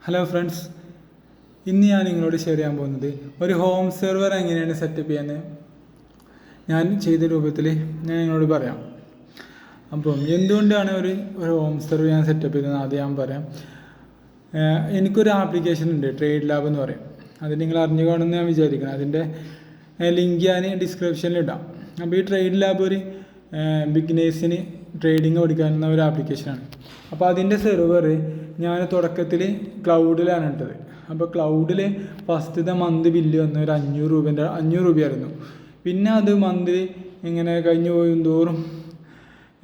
Hello friends, ഇന്ന് ഞാൻ നിങ്ങളോട് ഷെയർ ചെയ്യാൻ പോകുന്നത് ഒരു ഹോം സെർവർ എങ്ങനെയാണ് സെറ്റപ്പ് ചെയ്യാൻ ഞാൻ ചെയ്ത രൂപത്തിൽ ഞാൻ നിങ്ങളോട് പറയാം. അപ്പം എന്തുകൊണ്ടാണ് ഒരു ഹോം സെർവർ ഞാൻ സെറ്റപ്പ് ചെയ്തതെന്ന് ആദ്യം ഞാൻ പറയാം. എനിക്കൊരു ആപ്ലിക്കേഷൻ ഉണ്ട്, ട്രേഡ് ലാബ് എന്ന് പറയും. അത് നിങ്ങൾ അറിഞ്ഞു കാണുമെന്ന് ഞാൻ വിചാരിക്കണം. അതിൻ്റെ ലിങ്ക് ഞാൻ ഡിസ്ക്രിപ്ഷനിൽ ഇടാം. അപ്പോൾ ഈ ട്രേഡ് ലാബ് ഒരു ബിഗിനേഴ്സിന് ട്രേഡിങ് പഠിക്കാവുന്ന ഒരു ആപ്ലിക്കേഷനാണ്. അപ്പോൾ അതിൻ്റെ സെർവർ ഞാൻ തുടക്കത്തിൽ ക്ലൗഡിലാണ് ഇട്ടത്. അപ്പോൾ ക്ലൗഡിൽ ഫസ്റ്റത്തെ മന്ത് ബില്ല് വന്ന ഒരു 500 രൂപയായിരുന്നു. പിന്നെ അത് മന്ത് ഇങ്ങനെ കഴിഞ്ഞ് പോയും തോറും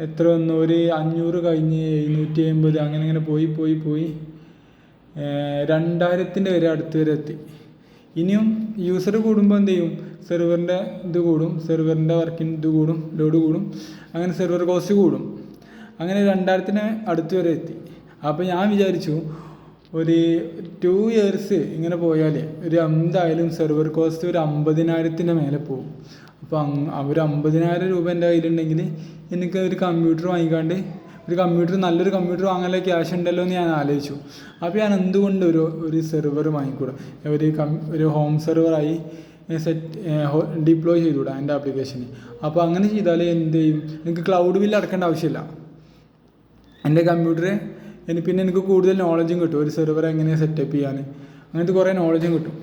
എത്ര വന്നു, ഒരു 500 കഴിഞ്ഞ് 750 അങ്ങനെ പോയി 2000 വരെ അടുത്ത് വരെ എത്തി. ഇനിയും യൂസർ കൂടുമ്പോൾ എന്ത് ചെയ്യും, സെർവറിൻ്റെ ഇത് കൂടും, സെർവറിൻ്റെ വർക്കിംഗ് ഇത് കൂടും, ലോഡ് കൂടും, അങ്ങനെ സെർവർ കോസ്റ്റ് കൂടും. അങ്ങനെ 2000 അടുത്ത് വരെ എത്തി. അപ്പോൾ ഞാൻ വിചാരിച്ചു ഒരു 2 years ഇങ്ങനെ പോയാൽ ഒരു എന്തായാലും സെർവർ കോസ്റ്റ് ഒരു 50,000 മേലെ പോകും. അപ്പോൾ ഒരു 50,000 രൂപ എൻ്റെ കയ്യിലുണ്ടെങ്കിൽ എനിക്ക് ഒരു കമ്പ്യൂട്ടർ വാങ്ങിക്കാണ്ട് നല്ലൊരു കമ്പ്യൂട്ടർ വാങ്ങാനുള്ള ക്യാഷ് ഉണ്ടല്ലോ എന്ന് ഞാൻ ആലോചിച്ചു. അപ്പോൾ ഞാൻ എന്തുകൊണ്ട് ഒരു സെർവർ വാങ്ങിക്കൂടാ, ഒരു ഹോം സെർവറായി ഡിപ്ലോയ് ചെയ്തുകൂടാ എൻ്റെ ആപ്ലിക്കേഷന്. അപ്പോൾ അങ്ങനെ ചെയ്താൽ എന്ത് ചെയ്യും, എനിക്ക് ക്ലൗഡ് ബില്ല് അടക്കേണ്ട ആവശ്യമില്ല. എൻ്റെ കമ്പ്യൂട്ടർ പിന്നെ എനിക്ക് കൂടുതൽ നോളജും കിട്ടും, ഒരു സെർവർ എങ്ങനെയാണ് സെറ്റപ്പ് ചെയ്യാൻ, അങ്ങനത്തെ കുറേ നോളജും കിട്ടും.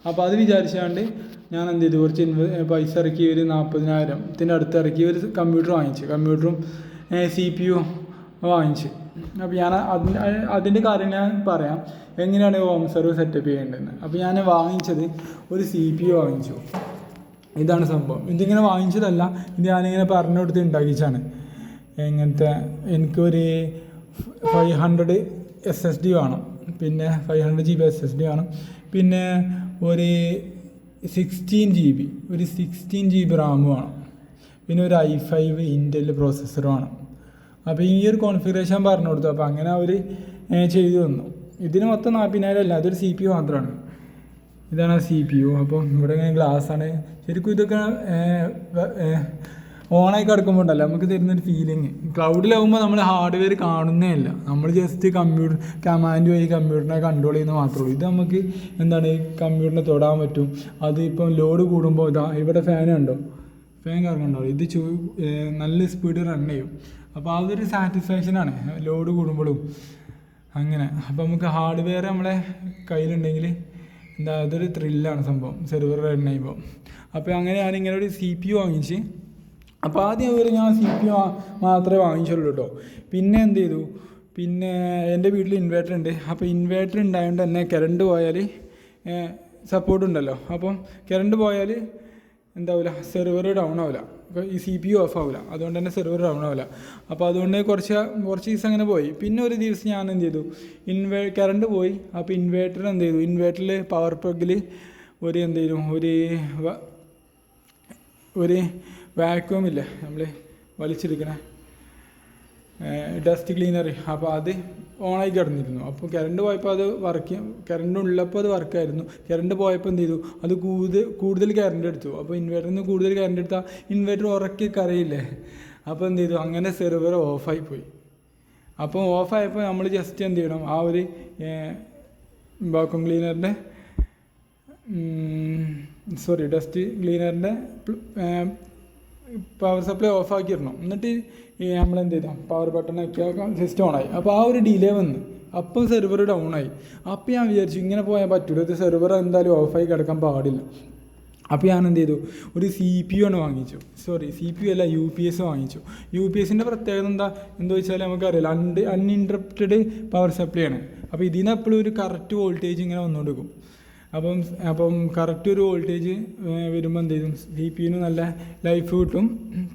അപ്പോൾ അത് വിചാരിച്ചാണ്ട് ഞാൻ എന്ത് ചെയ്തു, കുറച്ച് പൈസ ഇറക്കി ഒരു 40,000 അടുത്ത് ഇറക്കി ഒരു കമ്പ്യൂട്ടർ വാങ്ങിച്ചു, കമ്പ്യൂട്ടറും CPU വാങ്ങിച്ചു. അപ്പോൾ ഞാൻ അതിൻ്റെ കാര്യം ഞാൻ പറയാം, എങ്ങനെയാണ് ഹോം സെർവർ സെറ്റപ്പ് ചെയ്യേണ്ടതെന്ന്. അപ്പോൾ ഞാൻ വാങ്ങിച്ചത് ഒരു CPU വാങ്ങിച്ചു. ഇതാണ് സംഭവം. ഇതിങ്ങനെ വാങ്ങിച്ചതല്ല, ഇത് ഞാനിങ്ങനെ പറഞ്ഞു കൊടുത്ത് ഉണ്ടാക്കിച്ചാണ്. എങ്ങനത്തെ എനിക്കൊരു 500 SSD വേണം, പിന്നെ 500 GB SSD വേണം, പിന്നെ ഒരു 16 GB RAM വേണം, പിന്നെ ഒരു i5 Intel പ്രോസസ്സർ വേണം. അപ്പോൾ ഈ ഒരു കോൺഫിഗറേഷൻ പറഞ്ഞു കൊടുത്തു. അപ്പോൾ അങ്ങനെ അവർ ചെയ്തു തന്നു. ഇതിന് മൊത്തം 40,000 അല്ല, അതൊരു CPU മാത്രമാണ്. ഇതാണ് CPU. അപ്പോൾ ഇവിടെ ഇങ്ങനെ ഗ്ലാസ്സാണ്. ശരിക്കും ഇതൊക്കെ ഓണായി കിടക്കുമ്പോൾ ഉണ്ടല്ലോ നമുക്ക് തരുന്നൊരു ഫീലിങ്. ക്ലൗഡിലാവുമ്പോൾ നമ്മൾ ഹാർഡ്വെയർ കാണുന്നേ ഇല്ല, നമ്മൾ ജസ്റ്റ് കമാൻഡ് വഴി കമ്പ്യൂട്ടറിനെ കൺട്രോൾ ചെയ്യുന്നത് മാത്രമേ ഉള്ളൂ. ഇത് നമുക്ക് എന്താണ്, കമ്പ്യൂട്ടറിനെ തൊടാൻ പറ്റും. അത് ഇപ്പം ലോഡ് കൂടുമ്പോൾ ഇവിടെ ഫാൻ കറങ്ങുന്നുണ്ടോ, ഇത് നല്ല സ്പീഡ് റൺ ചെയ്യും. അപ്പോൾ അതൊരു സാറ്റിസ്ഫാക്ഷനാണ് ലോഡ് കൂടുമ്പോഴും അങ്ങനെ. അപ്പോൾ നമുക്ക് ഹാർഡ്വെയർ നമ്മളെ കയ്യിലുണ്ടെങ്കിൽ അതൊരു ത്രില്ലാണ് സംഭവം, സെർവർ റൺ ചെയ്യുമ്പോൾ. അപ്പോൾ അങ്ങനെ ഞാനിങ്ങനെ ഒരു CPU വാങ്ങിച്ച്. അപ്പോൾ ആദ്യം ഞാൻ CPU മാത്രമേ വാങ്ങിച്ചുള്ളൂ കേട്ടോ. പിന്നെ എന്ത് ചെയ്തു, പിന്നെ എൻ്റെ വീട്ടിൽ ഇൻവേർട്ടർ ഉണ്ട്. അപ്പോൾ ഇൻവേർട്ടർ ഉണ്ടായതുകൊണ്ട് തന്നെ കറണ്ട് പോയാൽ സപ്പോർട്ട് ഉണ്ടല്ലോ. അപ്പം കറണ്ട് പോയാൽ എന്താവില്ല, സെർവർ ഡൗൺ ആവില്ല, ഈ CPU ഓഫ് ആവില്ല. അതുകൊണ്ട് തന്നെ സെർവർ ഡൗൺ ആവില്ല. അപ്പോൾ അതുകൊണ്ട് കുറച്ച് ദിവസം അങ്ങനെ പോയി. പിന്നെ ഒരു ദിവസം ഞാൻ എന്ത് ചെയ്തു, കറണ്ട് പോയി. അപ്പോൾ ഇൻവേർട്ടർ എന്ത് ചെയ്തു, ഇൻവേർട്ടറിൽ പവർ പ്ലഗിൽ ഒരു വാക്യൂം ഇല്ലേ, നമ്മൾ വലിച്ചെടുക്കണേ ഡസ്റ്റ് ക്ലീനർ, അപ്പോൾ അത് ഓണായി കിടന്നിരുന്നു. അപ്പോൾ കറണ്ട് പോയപ്പോൾ അത് കറണ്ട് ഉള്ളപ്പോൾ അത് വർക്കായിരുന്നു. കറണ്ട് പോയപ്പോൾ എന്ത് ചെയ്തു, അത് കൂടുതൽ കറണ്ട് എടുത്തു. അപ്പോൾ ഇൻവേർട്ടറിൽ നിന്ന് കൂടുതൽ കറണ്ട് എടുത്താൽ ഇൻവേർട്ടർ ഉറക്കി കരയില്ലേ. അപ്പോൾ എന്ത് ചെയ്തു, അങ്ങനെ സെർവർ ഓഫായി പോയി. അപ്പോൾ ഓഫായപ്പോൾ നമ്മൾ ജസ്റ്റ് എന്ത് ചെയ്യണം, ആ ഒരു വാക്യൂം ക്ലീനറിൻ്റെ ഡസ്റ്റ് ക്ലീനറിൻ്റെ പവർ സപ്ലൈ ഓഫാക്കിയിടണം. എന്നിട്ട് നമ്മളെന്ത് ചെയ്താൽ പവർ ബട്ടൺ ആക്കിയാൽ സിസ്റ്റം ഓണായി. അപ്പോൾ ആ ഒരു ഡിലേ വന്ന് അപ്പോൾ സെർവർ ഡൗൺ ആയി. അപ്പോൾ ഞാൻ വിചാരിച്ചു ഇങ്ങനെ പോയാൽ പറ്റില്ല, ഇത് സെർവർ എന്തായാലും ഓഫായി കിടക്കാൻ പാടില്ല. അപ്പോൾ ഞാൻ എന്ത് ചെയ്തു, ഒരു CPU വാങ്ങിച്ചു. CPU അല്ല, UPS വാങ്ങിച്ചു. UPSൻ്റെ പ്രത്യേകത എന്താ വെച്ചാൽ നമുക്കറിയില്ല, അൺഇൻറ്ററപ്റ്റഡ് പവർ സപ്ലൈ ആണ്. അപ്പോൾ ഇതിന് എപ്പോഴും ഒരു കറക്റ്റ് വോൾട്ടേജ് ഇങ്ങനെ വന്നുകൊടുക്കും. അപ്പം കറക്റ്റ് ഒരു വോൾട്ടേജ് വരുമ്പോൾ എന്ത് ചെയ്യും, CPU നല്ല ലൈഫ് കിട്ടും.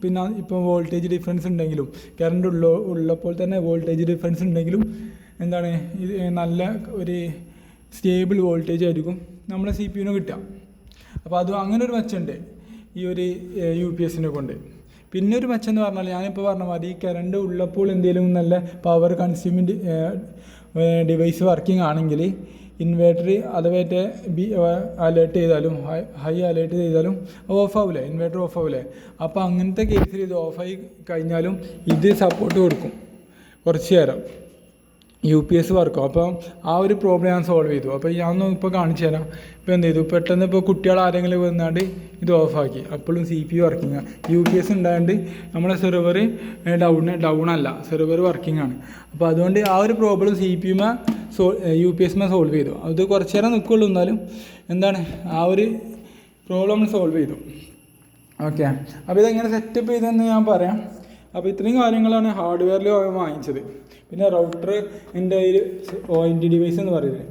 പിന്നെ ഇപ്പോൾ വോൾട്ടേജ് ഡിഫറൻസ് ഉണ്ടെങ്കിലും, കറണ്ട് ഉള്ളപ്പോൾ തന്നെ വോൾട്ടേജ് ഡിഫറൻസ് ഉണ്ടെങ്കിലും എന്താണ്, ഇത് നല്ല ഒരു സ്റ്റേബിൾ വോൾട്ടേജ് ആയിരിക്കും നമ്മളെ CPU കിട്ടുക. അപ്പോൾ അങ്ങനെ ഒരു മെച്ചമുണ്ട് ഈ ഒരു UPSനെ കൊണ്ട്. പിന്നെ ഒരു മെച്ചം എന്ന് പറഞ്ഞാൽ, ഞാനിപ്പോൾ പറഞ്ഞ മാതിരി ഈ കറണ്ട് ഉള്ളപ്പോൾ എന്തെങ്കിലും നല്ല പവർ കൺസ്യൂമിങ് ഡിവൈസ് വർക്കിംഗ് ആണെങ്കിൽ ഇൻവേർട്ടർ അഥവായിട്ട് അലേർട്ട് ചെയ്താലും ഹൈ അലേർട്ട് ചെയ്താലും ഓഫാവില്ലേ, ഇൻവേർട്ടർ ഓഫാവില്ലേ. അപ്പോൾ അങ്ങനത്തെ കേസിൽ ഇത് ഓഫായി കഴിഞ്ഞാലും ഇത് സപ്പോർട്ട് കൊടുക്കും കുറച്ച് നേരം. UPS വർക്കും. അപ്പോൾ ആ ഒരു പ്രോബ്ലം ഞാൻ സോൾവ് ചെയ്തു. അപ്പോൾ ഞാനൊന്ന് ഇപ്പോൾ കാണിച്ചു തരാം. ഇപ്പോൾ എന്ത് ചെയ്തു, പെട്ടെന്ന് ഇപ്പോൾ കുട്ടികൾ ആരെങ്കിലും വന്നാണ്ട് ഇത് ഓഫാക്കി, അപ്പോഴും CPU വർക്കിംഗ് ആണ്. UPS ഉണ്ടായതുകൊണ്ട് നമ്മളെ സെർവർ ഡൗൺ അല്ല, സെർവർ വർക്കിംഗ് ആണ്. അപ്പോൾ അതുകൊണ്ട് ആ ഒരു പ്രോബ്ലം UPS സോൾവ് ചെയ്തു. അത് കുറച്ച് നേരം നിൽക്കുള്ളൂ, എന്നാലും എന്താണ് ആ ഒരു പ്രോബ്ലം നമ്മൾ സോൾവ് ചെയ്തു. ഓക്കെ, അപ്പോൾ ഇതെങ്ങനെ സെറ്റപ്പ് ചെയ്തതെന്ന് ഞാൻ പറയാം. അപ്പോൾ ഇത്രയും കാര്യങ്ങളാണ് ഹാർഡ്വെയറിൽ വാങ്ങിച്ചത്. പിന്നെ റൗട്ടർ എൻ്റെ കയ്യിൽ ONT ഡിവൈസ് എന്ന് പറയുന്നത്.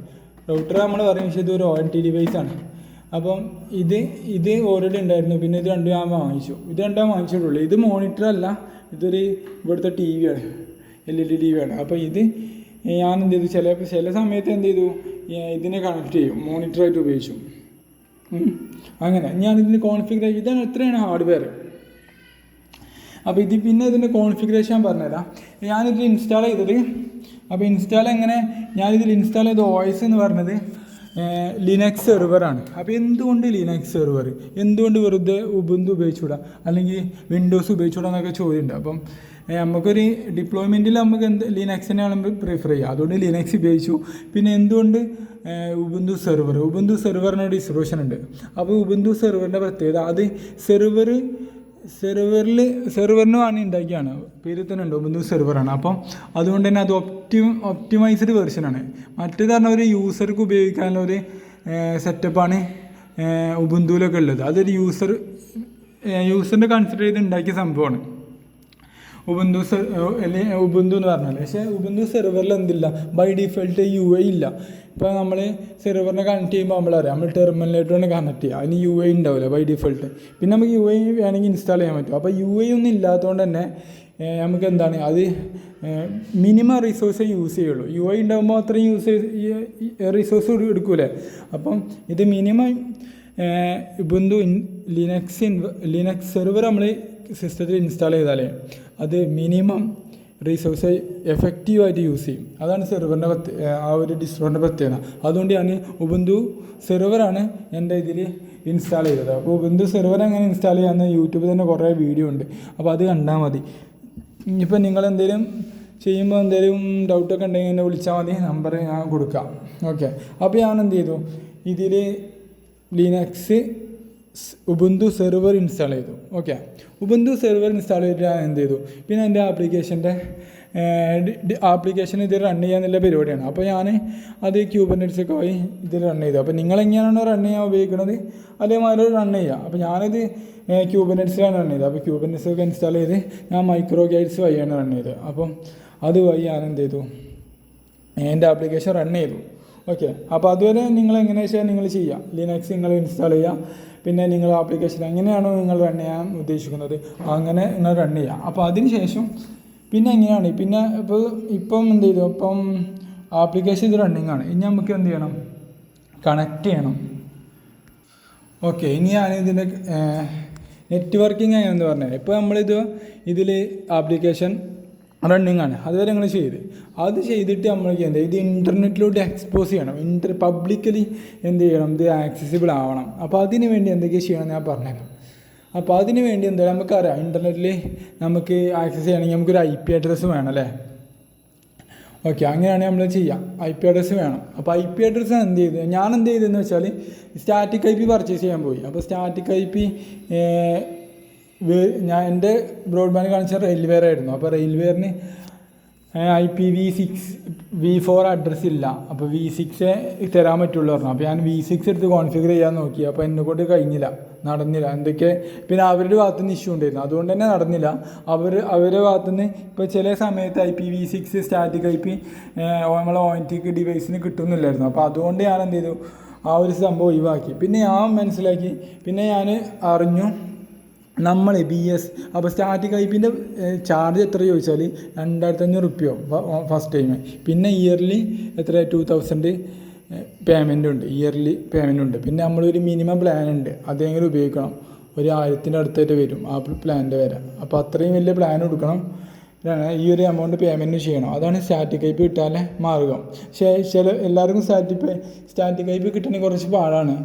റൗട്ടർ നമ്മൾ പറയുന്നത് ഇതൊരു ONT ഡിവൈസാണ്. അപ്പം ഇത് ഓൾറെഡി ഉണ്ടായിരുന്നു. പിന്നെ ഇത് രണ്ടും ഞാൻ വാങ്ങിച്ചു. ഇത് രണ്ടാം വാങ്ങിച്ചിട്ടുള്ളൂ. ഇത് മോണിറ്റർ അല്ല, ഇതൊരു ഇവിടുത്തെ TV ആണ്, LED TV ആണ്. അപ്പോൾ ഇത് ഞാൻ എന്ത് ചെയ്തു, ചില സമയത്ത് എന്ത് ചെയ്തു, ഇതിനെ കണക്ട് ചെയ്യും, മോണിറ്ററായിട്ട് ഉപയോഗിച്ചു. അങ്ങനെ ഞാനിതിന് കോൺഫിഗറേഷൻ, ഇതാണ് എത്രയാണ് ഹാർഡ്വെയർ. അപ്പോൾ പിന്നെ ഇതിൻ്റെ കോൺഫിഗറേഷൻ ഞാൻ പറഞ്ഞുതരാം. ഞാനിതിൽ ഇൻസ്റ്റാൾ ചെയ്തത്, അപ്പോൾ ഞാനിതിൽ ഇൻസ്റ്റാൾ ചെയ്ത OS എന്ന് പറഞ്ഞത് ലിനക്സ് സെർവറാണ്. അപ്പോൾ എന്തുകൊണ്ട് ലിനക്സ് സെർവർ, എന്തുകൊണ്ട് വെറുതെ ഉബുന്തു ഉപയോഗിച്ചുകൂടാ അല്ലെങ്കിൽ വിൻഡോസ് ഉപയോഗിച്ചുകൂടാ എന്നൊക്കെ ചോദ്യമുണ്ട്. അപ്പം നമുക്കൊരു ഡിപ്ലോയ്മെൻറ്റിൽ നമുക്ക് ലിനക്സിനെയാണ് പ്രിഫർ ചെയ്യുക. അതുകൊണ്ട് ലിനക്സ് ഉപയോഗിച്ചു. പിന്നെ എന്തുകൊണ്ട് ഉബുന്തു സെർവറിന് ഡിസ്ട്രിബ്യൂഷൻ ഉണ്ട്. അപ്പോൾ ഉബുന്തു സെർവറിൻ്റെ പ്രത്യേകത, അത് സെർവറിന് വേണ്ടി ഉണ്ടാക്കിയാണ്, പേരിൽ തന്നെ ഉണ്ട്, ഉബുന്തു സെർവറാണ്. അപ്പം അതുകൊണ്ട് തന്നെ അത് ഒപ്റ്റിമൈസ്ഡ് വെർഷനാണ്. മറ്റേത് പറഞ്ഞാൽ ഒരു യൂസർക്ക് ഉപയോഗിക്കാനുള്ള ഒരു സെറ്റപ്പാണ് ഉബുന്തുവിലൊക്കെ ഉള്ളത്. അതൊരു യൂസറിൻ്റെ കൺസിഡർ ചെയ്ത് ഉണ്ടാക്കിയ സംഭവമാണ് ഉബുന്തു എന്ന് പറഞ്ഞാൽ. പക്ഷേ ഉബുന്തു സെർവറിൽ എന്തില്ല, ബൈ ഡിഫോൾട്ട് UI ഇല്ല. ഇപ്പോൾ നമ്മൾ സെർവറിനെ കണക്ട് ചെയ്യുമ്പോൾ നമ്മളറിയാം, നമ്മൾ ടെർമിനലായിട്ട് വേണം കണക്ട് ചെയ്യുക, അതിന് UI ഉണ്ടാവില്ല ബൈ ഡിഫോൾട്ട്. പിന്നെ നമുക്ക് UI വേണമെങ്കിൽ ഇൻസ്റ്റാൾ ചെയ്യാൻ പറ്റും. അപ്പോൾ UI ഒന്നും ഇല്ലാത്തതുകൊണ്ട് തന്നെ നമുക്ക് എന്താണ്, അത് മിനിമം റിസോഴ്സേ യൂസ് ചെയ്യുള്ളൂ. UI ഉണ്ടാകുമ്പോൾ അത്രയും റിസോഴ്സ് എടുക്കൂലേ. അപ്പം ഇത് മിനിമം ഉബുന്തു ലിനക്സ് സെർവർ നമ്മൾ സിസ്റ്റത്തിൽ ഇൻസ്റ്റാൾ ചെയ്താലേ അത് മിനിമം റിസോഴ്സ് എഫക്റ്റീവായിട്ട് യൂസ് ചെയ്യും. അതാണ് സെർവറിൻ്റെ ആ ഒരു ഡിസ്ട്രോൻ്റെ പ്രത്യേകത. അതുകൊണ്ട് ഞാൻ ഉബുന്തു സെർവറാണ് എൻ്റെ ഇതിൽ ഇൻസ്റ്റാൾ ചെയ്തത്. അപ്പോൾ ഉബുന്തു സെർവർ എങ്ങനെ ഇൻസ്റ്റാൾ ചെയ്യാമെന്ന് യൂട്യൂബിൽ തന്നെ കുറേ വീഡിയോ ഉണ്ട്. അപ്പോൾ അത് കണ്ടാൽ മതി. ഇനിയിപ്പോൾ നിങ്ങളെന്തെങ്കിലും ചെയ്യുമ്പോൾ എന്തെങ്കിലും ഡൗട്ടൊക്കെ ഉണ്ടെങ്കിൽ എന്നെ വിളിച്ചാൽ മതി, നമ്പർ ഞാൻ കൊടുക്കാം. ഓക്കെ, അപ്പോൾ ഞാൻ എന്ത് ചെയ്തു, ഇതിൽ ലിനക്സ് ഉബുന്തു സെർവർ ഇൻസ്റ്റാൾ ചെയ്തു. ഓക്കെ, ഉബുന്തു സെർവർ ഇൻസ്റ്റാൾ ചെയ്തിട്ട് ഞാൻ എന്ത് ചെയ്തു, പിന്നെ എൻ്റെ ആപ്ലിക്കേഷൻ ഇത് റൺ ചെയ്യാന്നുള്ള പരിപാടിയാണ്. അപ്പോൾ ഞാൻ അത് ക്യൂബർനെറ്റ്സൊക്കെ പോയി ഇതിൽ റൺ ചെയ്തു. അപ്പോൾ നിങ്ങളെങ്ങനെയാണോ റൺ ചെയ്യാൻ ഉപയോഗിക്കുന്നത് അതേമാതിരി റൺ ചെയ്യുക. അപ്പോൾ ഞാനിത് ക്യൂബർനെറ്റ്സിലാണ് റൺ ചെയ്തത്. അപ്പോൾ ക്യൂബർനെറ്റ്സൊക്കെ ഇൻസ്റ്റാൾ ചെയ്ത് ഞാൻ മൈക്രോ ഗൈഡ്സ് വഴിയാണ് റൺ ചെയ്തത്. അപ്പം അതുവഴി ഞാൻ എന്ത് ചെയ്തു, എൻ്റെ ആപ്ലിക്കേഷൻ റൺ ചെയ്തു. ഓക്കെ, അപ്പോൾ അതുവരെ നിങ്ങൾ എങ്ങനെയാ വെച്ചാൽ നിങ്ങൾ ചെയ്യുക, ലിനക്സ് നിങ്ങൾ ഇൻസ്റ്റാൾ ചെയ്യുക. പിന്നെ നിങ്ങൾ ആപ്ലിക്കേഷൻ എങ്ങനെയാണോ നിങ്ങൾ റൺ ചെയ്യാൻ ഉദ്ദേശിക്കുന്നത് അങ്ങനെ നിങ്ങൾ റൺ ചെയ്യുക. അപ്പോൾ അതിന് ശേഷം പിന്നെ എങ്ങനെയാണ്, പിന്നെ ഇപ്പം എന്ത് ചെയ്തു, ഇപ്പം ആപ്ലിക്കേഷൻ ഇത് റണ്ണിങ് ആണ്. ഇനി നമുക്ക് എന്ത് ചെയ്യണം, കണക്ട് ചെയ്യണം. ഓക്കെ, ഇനി ഞാനിതിൻ്റെ നെറ്റ്വർക്കിംഗ് എങ്ങനെയെന്ന് പറഞ്ഞാൽ, ഇപ്പോൾ ഇതിൽ ആപ്ലിക്കേഷൻ റണ്ണിങ് ആണ്, അതുവരെ നിങ്ങൾ അത് ചെയ്തിട്ട് നമ്മൾക്ക് എന്ത് ഇത് ഇൻ്റർനെറ്റിലോട്ട് എക്സ്പോസ് ചെയ്യണം, പബ്ലിക്കലി എന്ത് ചെയ്യണം, ഇത് ആക്സസിബിൾ ആവണം. അപ്പോൾ അതിന് വേണ്ടി എന്തൊക്കെ ചെയ്യണം ഞാൻ പറഞ്ഞുതരാം. അപ്പോൾ അതിന് വേണ്ടി എന്താ നമുക്കറിയാം, ഇൻ്റർനെറ്റിൽ നമുക്ക് ആക്സസ് ചെയ്യണമെങ്കിൽ നമുക്കൊരു IP അഡ്രസ്സ് വേണം അല്ലേ. ഓക്കെ, അങ്ങനെയാണ് നമ്മൾ ചെയ്യുക, IP അഡ്രസ്സ് വേണം. അപ്പോൾ IP അഡ്രസ്സ് ഞാൻ എന്ത് ചെയ്തതെന്ന് വെച്ചാൽ സ്റ്റാറ്റിക് IP പർച്ചേസ് ചെയ്യാൻ പോയി. അപ്പോൾ സ്റ്റാറ്റിക് IP ഞാൻ എൻ്റെ ബ്രോഡ്ബാൻഡ് കാണിച്ച റെയിൽവെയർ ആയിരുന്നു. അപ്പോൾ റെയിൽവെയറിന് IPv4 അഡ്രസ്സ് ഇല്ല. അപ്പോൾ V6 തരാൻ പറ്റുള്ളൂ പറഞ്ഞു. അപ്പോൾ ഞാൻ V6 എടുത്ത് കോൺഫിഗർ ചെയ്യാൻ നോക്കി. അപ്പോൾ എന്നെക്കൊണ്ട് നടന്നില്ല. എന്തൊക്കെ പിന്നെ അവരുടെ ഭാഗത്തുനിന്ന് ഇഷ്യൂ ഉണ്ടായിരുന്നു, അതുകൊണ്ട് തന്നെ നടന്നില്ല. അവരുടെ ഭാഗത്തുനിന്ന് ഇപ്പോൾ ചില സമയത്ത് IPv6 സ്റ്റാറ്റിക് IP നമ്മളെ ONT ഡിവൈസിന് കിട്ടുന്നില്ലായിരുന്നു. അപ്പോൾ അതുകൊണ്ട് ഞാൻ എന്ത് ചെയ്തു, ആ ഒരു സംഭവം ഒഴിവാക്കി. പിന്നെ ഞാൻ മനസ്സിലാക്കി, പിന്നെ ഞാൻ അറിഞ്ഞു നമ്മൾ BS. അപ്പോൾ സ്റ്റാറ്റിക് IPൻ്റെ ചാർജ് എത്ര ചോദിച്ചാൽ 2500 റുപ്യോ ഫസ്റ്റ് ടൈം. പിന്നെ ഇയർലി എത്ര 2000 പേയ്മെൻ്റ് ഉണ്ട്, ഇയർലി പേയ്മെൻ്റ് ഉണ്ട്. പിന്നെ നമ്മളൊരു മിനിമം പ്ലാൻ ഉണ്ട്, അതെങ്കിലും ഉപയോഗിക്കണം. 1000-ൻ്റെ അടുത്തായിട്ട് വരും ആ പ്ലാനിൻ്റെ വരെ. അപ്പോൾ അത്രയും വലിയ പ്ലാൻ എടുക്കണം, ഈ ഒരു എമൗണ്ട് പേയ്മെൻറ്റ് ചെയ്യണം. അതാണ് സ്റ്റാറ്റിക് IP കിട്ടാനുള്ള മാർഗം. പക്ഷേ എല്ലാവർക്കും സ്റ്റാറ്റിക് IP കിട്ടണമെങ്കിൽ കുറച്ച് പാടാണ്.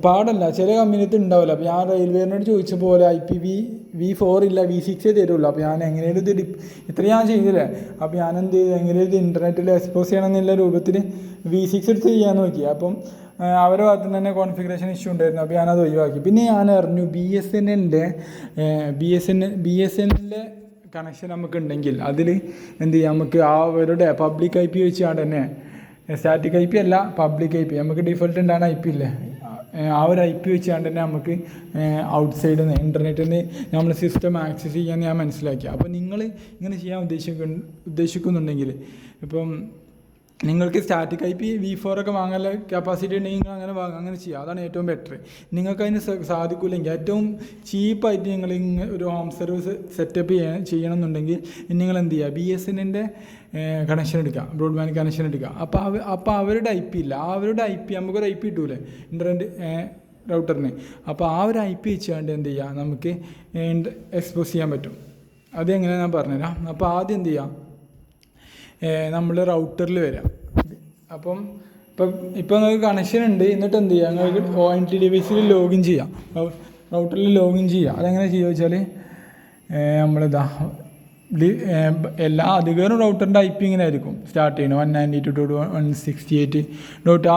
പാടല്ല, ചില കമ്പനിയത്ത് ഉണ്ടാവില്ല. അപ്പോൾ ഞാൻ റെയിൽവേനോട് ചോദിച്ച പോലെ IPv4 ഇല്ല, V6 തരുള്ളൂ. അപ്പോൾ ഞാൻ എങ്ങനെയും ഇത് ഇത്ര ഞാൻ ചെയ്തില്ലേ. അപ്പോൾ ഞാൻ എന്ത് ചെയ്തു, എങ്ങനെയും ഇത് ഇൻ്റർനെറ്റിൽ എക്സ്പോസ് ചെയ്യണം എന്നുള്ള രൂപത്തിൽ V6 എടുത്ത് ചെയ്യാൻ നോക്കി. അപ്പം അവരുടെ ഭാഗത്തു നിന്ന് തന്നെ കോൺഫിഗറേഷൻ ഇഷ്യൂ ഉണ്ടായിരുന്നു. അപ്പോൾ ഞാനത് ഒഴിവാക്കി. പിന്നെ ഞാൻ അറിഞ്ഞു BSNL കണക്ഷൻ നമുക്കുണ്ടെങ്കിൽ അതിൽ എന്ത് ചെയ്യാം, നമുക്ക് അവരുടെ പബ്ലിക് IP വെച്ചാണ് തന്നെ, സ്റ്റാറ്റിക് IP അല്ല, പബ്ലിക് IP, നമുക്ക് ഡിഫോൾട്ട് ഉണ്ടാകുന്ന IP ഇല്ലേ, ആ ഒരു IP വെച്ചാണ്ട് തന്നെ നമുക്ക് ഔട്ട്സൈഡിൽ നിന്ന് ഇൻ്റർനെറ്റിൽ നിന്ന് നമ്മൾ സിസ്റ്റം ആക്സസ് ചെയ്യാമെന്ന് ഞാൻ മനസ്സിലാക്കി. അപ്പോൾ നിങ്ങൾ ഇങ്ങനെ ചെയ്യാൻ ഉദ്ദേശിക്കുന്നുണ്ടെങ്കിൽ, ഇപ്പം നിങ്ങൾക്ക് സ്റ്റാറ്റിക് IP V4 ഒക്കെ വാങ്ങാനുള്ള കപ്പാസിറ്റി ഉണ്ടെങ്കിൽ നിങ്ങൾ അങ്ങനെ വാങ്ങുക, അങ്ങനെ ചെയ്യുക. അതാണ് ഏറ്റവും ബെറ്റർ. നിങ്ങൾക്ക് അതിന് സാധിക്കില്ലെങ്കിൽ ഏറ്റവും ചീപ്പായിട്ട് നിങ്ങൾ ഒരു ഹോം സർവീസ് സെറ്റപ്പ് ചെയ്യണമെന്നുണ്ടെങ്കിൽ നിങ്ങൾ എന്ത് ചെയ്യുക, BSNL കണക്ഷൻ എടുക്കുക, ബ്രോഡ്ബാൻഡ് കണക്ഷൻ എടുക്കുക. അപ്പോൾ അവരുടെ IP ഇല്ല, അവരുടെ IP നമുക്കൊരു IP കിട്ടൂലേ ഇൻ്റർനെറ്റ് റൗട്ടറിന്. അപ്പോൾ ആ ഒരു IP വെച്ചുകൊണ്ട് എന്ത് ചെയ്യുക, നമുക്ക് എക്സ്പോസ് ചെയ്യാൻ പറ്റും. അതെങ്ങനെ ഞാൻ പറഞ്ഞുതരാം. അപ്പോൾ ആദ്യം എന്ത് ചെയ്യുക, നമ്മൾ റൗട്ടറിൽ വരാം. ഇപ്പം നിങ്ങൾക്ക് കണക്ഷൻ ഉണ്ട്, എന്നിട്ട് എന്ത് ചെയ്യുക, നിങ്ങൾക്ക് ONT ഡിവൈസിൽ ലോഗിൻ ചെയ്യാം, റൗട്ടറിൽ ലോഗിൻ ചെയ്യുക. അതെങ്ങനെ ചെയ്യുക വെച്ചാൽ, നമ്മളിതാ എല്ലാ അധികവും റൗട്ടറിൻ്റെ IP ഇങ്ങനെ ആയിരിക്കും സ്റ്റാർട്ട് ചെയ്യണം, 192.168.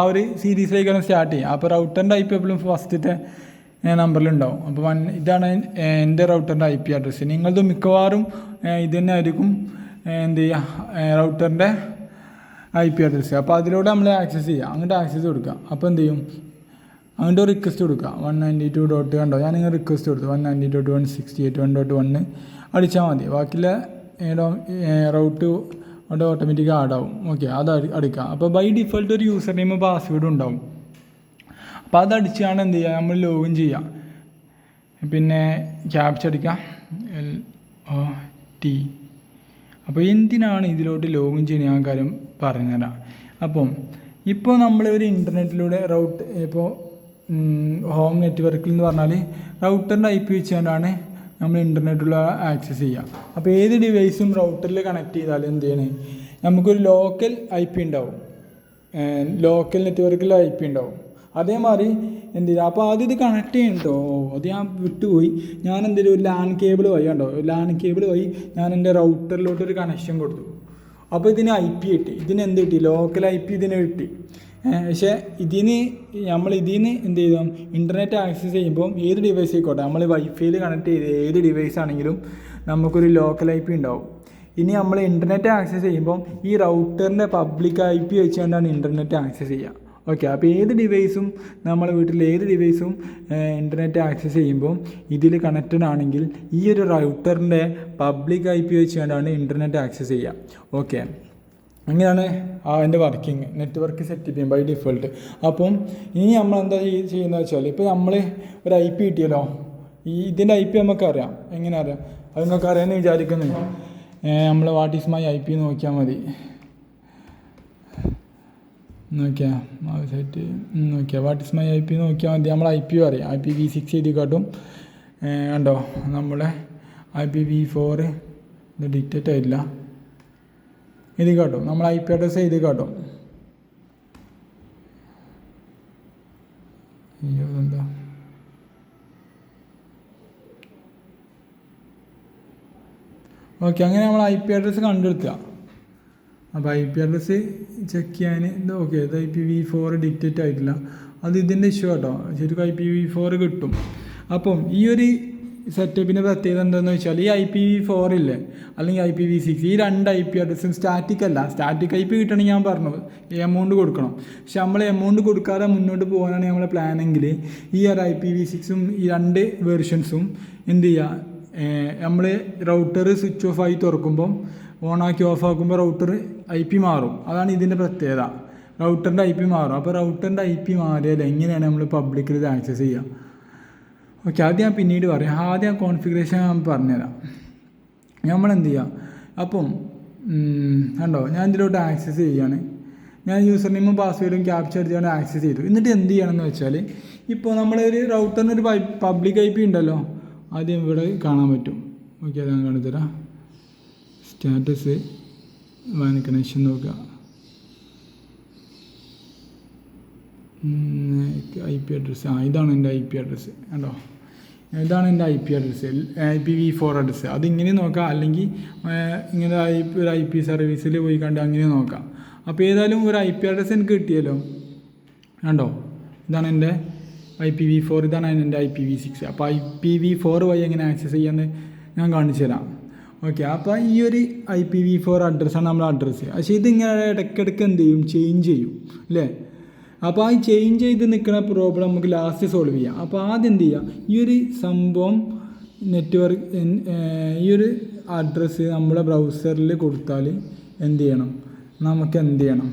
ആ ഒരു സീരീസിലേക്കാണ് സ്റ്റാർട്ട് ചെയ്യുക. അപ്പോൾ റൗട്ടറിൻ്റെ IP എപ്പോഴും ഫസ്റ്റത്തെ നമ്പറിലുണ്ടാവും. അപ്പോൾ ഇതാണ് എൻ്റെ റൗട്ടറിൻ്റെ IP അഡ്രസ്സ്. നിങ്ങളത് മിക്കവാറും ഇത് തന്നെ ആയിരിക്കും എന്ത് ചെയ്യുക, റൗട്ടറിൻ്റെ IP അഡ്രസ്സ്. അപ്പോൾ അതിലൂടെ നമ്മൾ ആക്സസ് ചെയ്യുക, അങ്ങോട്ട് ആക്സസ് കൊടുക്കുക. അപ്പോൾ എന്ത് ചെയ്യും, അങ്ങോട്ട് റിക്വസ്റ്റ് കൊടുക്കുക 192. കണ്ടോ, ഞാനിങ്ങനെ റിക്വസ്റ്റ് കൊടുത്തു 192.168.1.1 അടിച്ചാൽ മതി. ബാക്കിയുള്ള റൗട്ട് അവിടെ ഓട്ടോമാറ്റിക്കായി ആഡാവും. ഓക്കെ, അത് അടിക്കുക. അപ്പോൾ ബൈ ഡിഫോൾട്ട് ഒരു യൂസർ നെയിം പാസ്വേഡ് ഉണ്ടാവും. അപ്പോൾ അത് അടിച്ചാണ് എന്ത് ചെയ്യുക, നമ്മൾ ലോഗിൻ ചെയ്യുക. പിന്നെ ക്യാപ്ച അടിക്കുക LOT. അപ്പോൾ എന്തിനാണ് ഇതിലോട്ട് ലോഗിൻ ചെയ്യുന്ന ഞാൻ കാര്യം പറഞ്ഞുതരാം. ഇപ്പോൾ നമ്മൾ ഒരു ഇൻ്റർനെറ്റിലൂടെ ഇപ്പോൾ ഹോം നെറ്റ്വർക്കിൽ എന്ന് പറഞ്ഞാൽ റൗട്ടറിൻ്റെ IP വെച്ചുകൊണ്ടാണ് നമ്മൾ ഇൻ്റർനെറ്റിൽ ആക്സസ് ചെയ്യുക. അപ്പോൾ ഏത് ഡിവൈസും റൗട്ടറിൽ കണക്ട് ചെയ്താൽ എന്ത് ചെയ്യണേ, നമുക്കൊരു ലോക്കൽ IP ഉണ്ടാവും, ലോക്കൽ നെറ്റ്വർക്കിൽ IP ഉണ്ടാവും. അതേമാതിരി എന്ത് ചെയ്യുക, അപ്പോൾ ആദ്യം ഇത് കണക്ട് ചെയ്യണ്ടോ, അത് ഞാൻ വിട്ടുപോയി. ഞാൻ എന്തെങ്കിലും ഒരു LAN കേബിൾ വഴി കണ്ടോ, LAN കേബിൾ വഴി ഞാൻ എൻ്റെ റൗട്ടറിലോട്ടൊരു കണക്ഷൻ കൊടുത്തു. അപ്പോൾ ഇതിന് IP കിട്ടി, ഇതിന് എന്ത് കിട്ടി, ലോക്കൽ IP ഇതിന് കിട്ടി. പക്ഷേ ഇതിന് എന്ത് ചെയ്താൽ ഇൻ്റർനെറ്റ് ആക്സസ് ചെയ്യുമ്പോൾ ഏത് ഡിവൈസ് ആയിക്കോട്ടെ, നമ്മൾ വൈഫൈയിൽ കണക്ട് ചെയ്ത് ഏത് ഡിവൈസ് ആണെങ്കിലും നമുക്കൊരു ലോക്കൽ IP ഉണ്ടാവും. ഇനി നമ്മൾ ഇൻ്റർനെറ്റ് ആക്സസ് ചെയ്യുമ്പോൾ ഈ റൗട്ടറിൻ്റെ പബ്ലിക് IP വെച്ചുകൊണ്ടാണ് ഇൻ്റർനെറ്റ് ആക്സസ് ചെയ്യുക. ഓക്കെ, അപ്പോൾ ഏത് ഡിവൈസും നമ്മളെ വീട്ടിൽ ഏത് ഡിവൈസും ഇൻ്റർനെറ്റ് ആക്സസ് ചെയ്യുമ്പോൾ ഇതിൽ കണക്റ്റഡ് ആണെങ്കിൽ ഈ ഒരു റൗട്ടറിൻ്റെ പബ്ലിക് IP വെച്ചുകൊണ്ടാണ് ഇൻ്റർനെറ്റ് ആക്സസ് ചെയ്യുക. ഓക്കെ, അങ്ങനെയാണ് അതിൻ്റെ വർക്കിംഗ്, നെറ്റ്വർക്ക് സെറ്റപ്പ് ചെയ്യും ബൈ ഡിഫോൾട്ട്. അപ്പം ഇനി നമ്മൾ എന്താ ചെയ്യുന്നത് വെച്ചാൽ, ഇപ്പോൾ നമ്മൾ ഒരു IP കിട്ടിയല്ലോ, ഇതിൻ്റെ IP നമുക്കറിയാം. എങ്ങനെ അറിയാം, അത് നിങ്ങൾക്ക് അറിയാമെന്ന് വിചാരിക്കുന്നു. നമ്മൾ വാട്ട് ഈസ് മൈ IP നോക്കിയാൽ മതി. വാട്ട് ഈസ് മൈ IP നോക്കിയാൽ മതി. നമ്മൾ IP അറിയാം, IPv6 എഴുതി കാട്ടും. കണ്ടോ, നമ്മളെ IPv4 ഇത് ഡിക്റ്റേറ്റ് ആയിട്ടില്ല, എഴുതി കാട്ടും. നമ്മൾ IP അഡ്രസ്സ് എഴുതി കാട്ടും. എന്താ ഓക്കെ, അങ്ങനെ നമ്മൾ IP അഡ്രസ്സ് കണ്ടെടുക്കുക. അപ്പോൾ IP അഡ്രസ്സ് ചെക്ക് ചെയ്യാൻ ഓക്കെ, ഇത് IPv4 ഡിക്റ്റേറ്റ് ആയിട്ടില്ല, അത് ഇതിൻ്റെ ഇഷ്യൂ കേട്ടോ. ശരിക്കും IPv4 കിട്ടും. അപ്പം ഈ ഒരു സെറ്റപ്പിൻ്റെ പ്രത്യേകത എന്താണെന്ന് വെച്ചാൽ, ഈ IPv4 ഇല്ലേ അല്ലെങ്കിൽ IPv6, ഈ രണ്ട് IP അഡ്രസ്സും സ്റ്റാറ്റിക് അല്ല. സ്റ്റാറ്റിക് IP കിട്ടണമെങ്കിൽ ഞാൻ പറഞ്ഞു എമൗണ്ട് കൊടുക്കണം. പക്ഷെ നമ്മൾ എമൗണ്ട് കൊടുക്കാതെ മുന്നോട്ട് പോകാനാണ് നമ്മളെ പ്ലാനെങ്കിൽ ഈ ഒരു IPv6ഉം ഈ രണ്ട് വേർഷൻസും എന്ത് ചെയ്യുക, നമ്മൾ റൗട്ടർ സ്വിച്ച് ഓഫ് ആയി തുറക്കുമ്പം ഓണാക്കി ഓഫ് ആക്കുമ്പോൾ റൗട്ടർ IP മാറും. അതാണ് ഇതിൻ്റെ പ്രത്യേകത, റൗട്ടറിൻ്റെ IP മാറും. അപ്പോൾ റൗട്ടറിൻ്റെ IP മാറിയാൽ എങ്ങനെയാണ് നമ്മൾ പബ്ലിക്കിൽ ഇത് ആക്സസ് ചെയ്യുക. ഓക്കെ, അത് ഞാൻ പിന്നീട് പറയാം. ആദ്യം കോൺഫിഗറേഷൻ ഞാൻ പറഞ്ഞുതരാം. നമ്മളെന്ത് ചെയ്യുക, അപ്പം കണ്ടോ, ഞാൻ ഇതിലോട്ട് ആക്സസ് ചെയ്യുകയാണ്. ഞാൻ യൂസർ നെയിമും പാസ്വേഡും ക്യാപ്ചർ ചെയ്തുകൊണ്ട് ആക്സസ് ചെയ്തു. എന്നിട്ട് എന്ത് ചെയ്യണമെന്ന് വെച്ചാൽ, ഇപ്പോൾ നമ്മളൊരു റൗട്ടറിനൊരു പബ്ലിക് IP ഉണ്ടല്ലോ, ആദ്യം ഇവിടെ കാണാൻ പറ്റും. ഓക്കെ, അത് ഞാൻ കാണിച്ചുതരാം. സ്റ്റാറ്റസ് വാൻ കണക്ഷൻ നോക്കുക, IP അഡ്രസ്സ്. ഇതാണ് എൻ്റെ IP അഡ്രസ്സ് കണ്ടോ. ഇതാണ് എൻ്റെ IP അഡ്രസ്സ്, IPv4 അഡ്രസ്സ്. അതിങ്ങനെ നോക്കാം, അല്ലെങ്കിൽ ഇങ്ങനെ ഒരു IP സർവീസിൽ പോയി കണ്ട് അങ്ങനെ നോക്കാം. അപ്പോൾ ഏതായാലും ഒരു IP അഡ്രസ്സ് എനിക്ക് കിട്ടിയല്ലോ കണ്ടോ. ഇതാണ് എൻ്റെ IPv4, ഇതാണ് എൻ്റെ IPv6. അപ്പോൾ IPv4 വഴി എങ്ങനെ ആക്സസ് ചെയ്യാമെന്ന് ഞാൻ കാണിച്ചു തരാം. ഓക്കെ, അപ്പോൾ ഈ ഒരു IPv4 അഡ്രസ്സാണ് നമ്മുടെ അഡ്രസ്സ്. പക്ഷേ ഇതിങ്ങനെ ഇടയ്ക്കിടയ്ക്ക് എന്ത് ചെയ്യും, ചേഞ്ച് ചെയ്യും അല്ലേ. അപ്പോൾ ആ ചേഞ്ച് ചെയ്ത് നിൽക്കുന്ന പ്രോബ്ലം നമുക്ക് ലാസ്റ്റ് സോൾവ് ചെയ്യാം. അപ്പോൾ ആദ്യം എന്ത് ചെയ്യുക, ഈ ഒരു സംഭവം നെറ്റ്വർക്ക് ഈ ഒരു അഡ്രസ്സ് നമ്മുടെ ബ്രൗസറിൽ കൊടുത്താൽ എന്ത് ചെയ്യണം, നമുക്ക് എന്ത് ചെയ്യണം,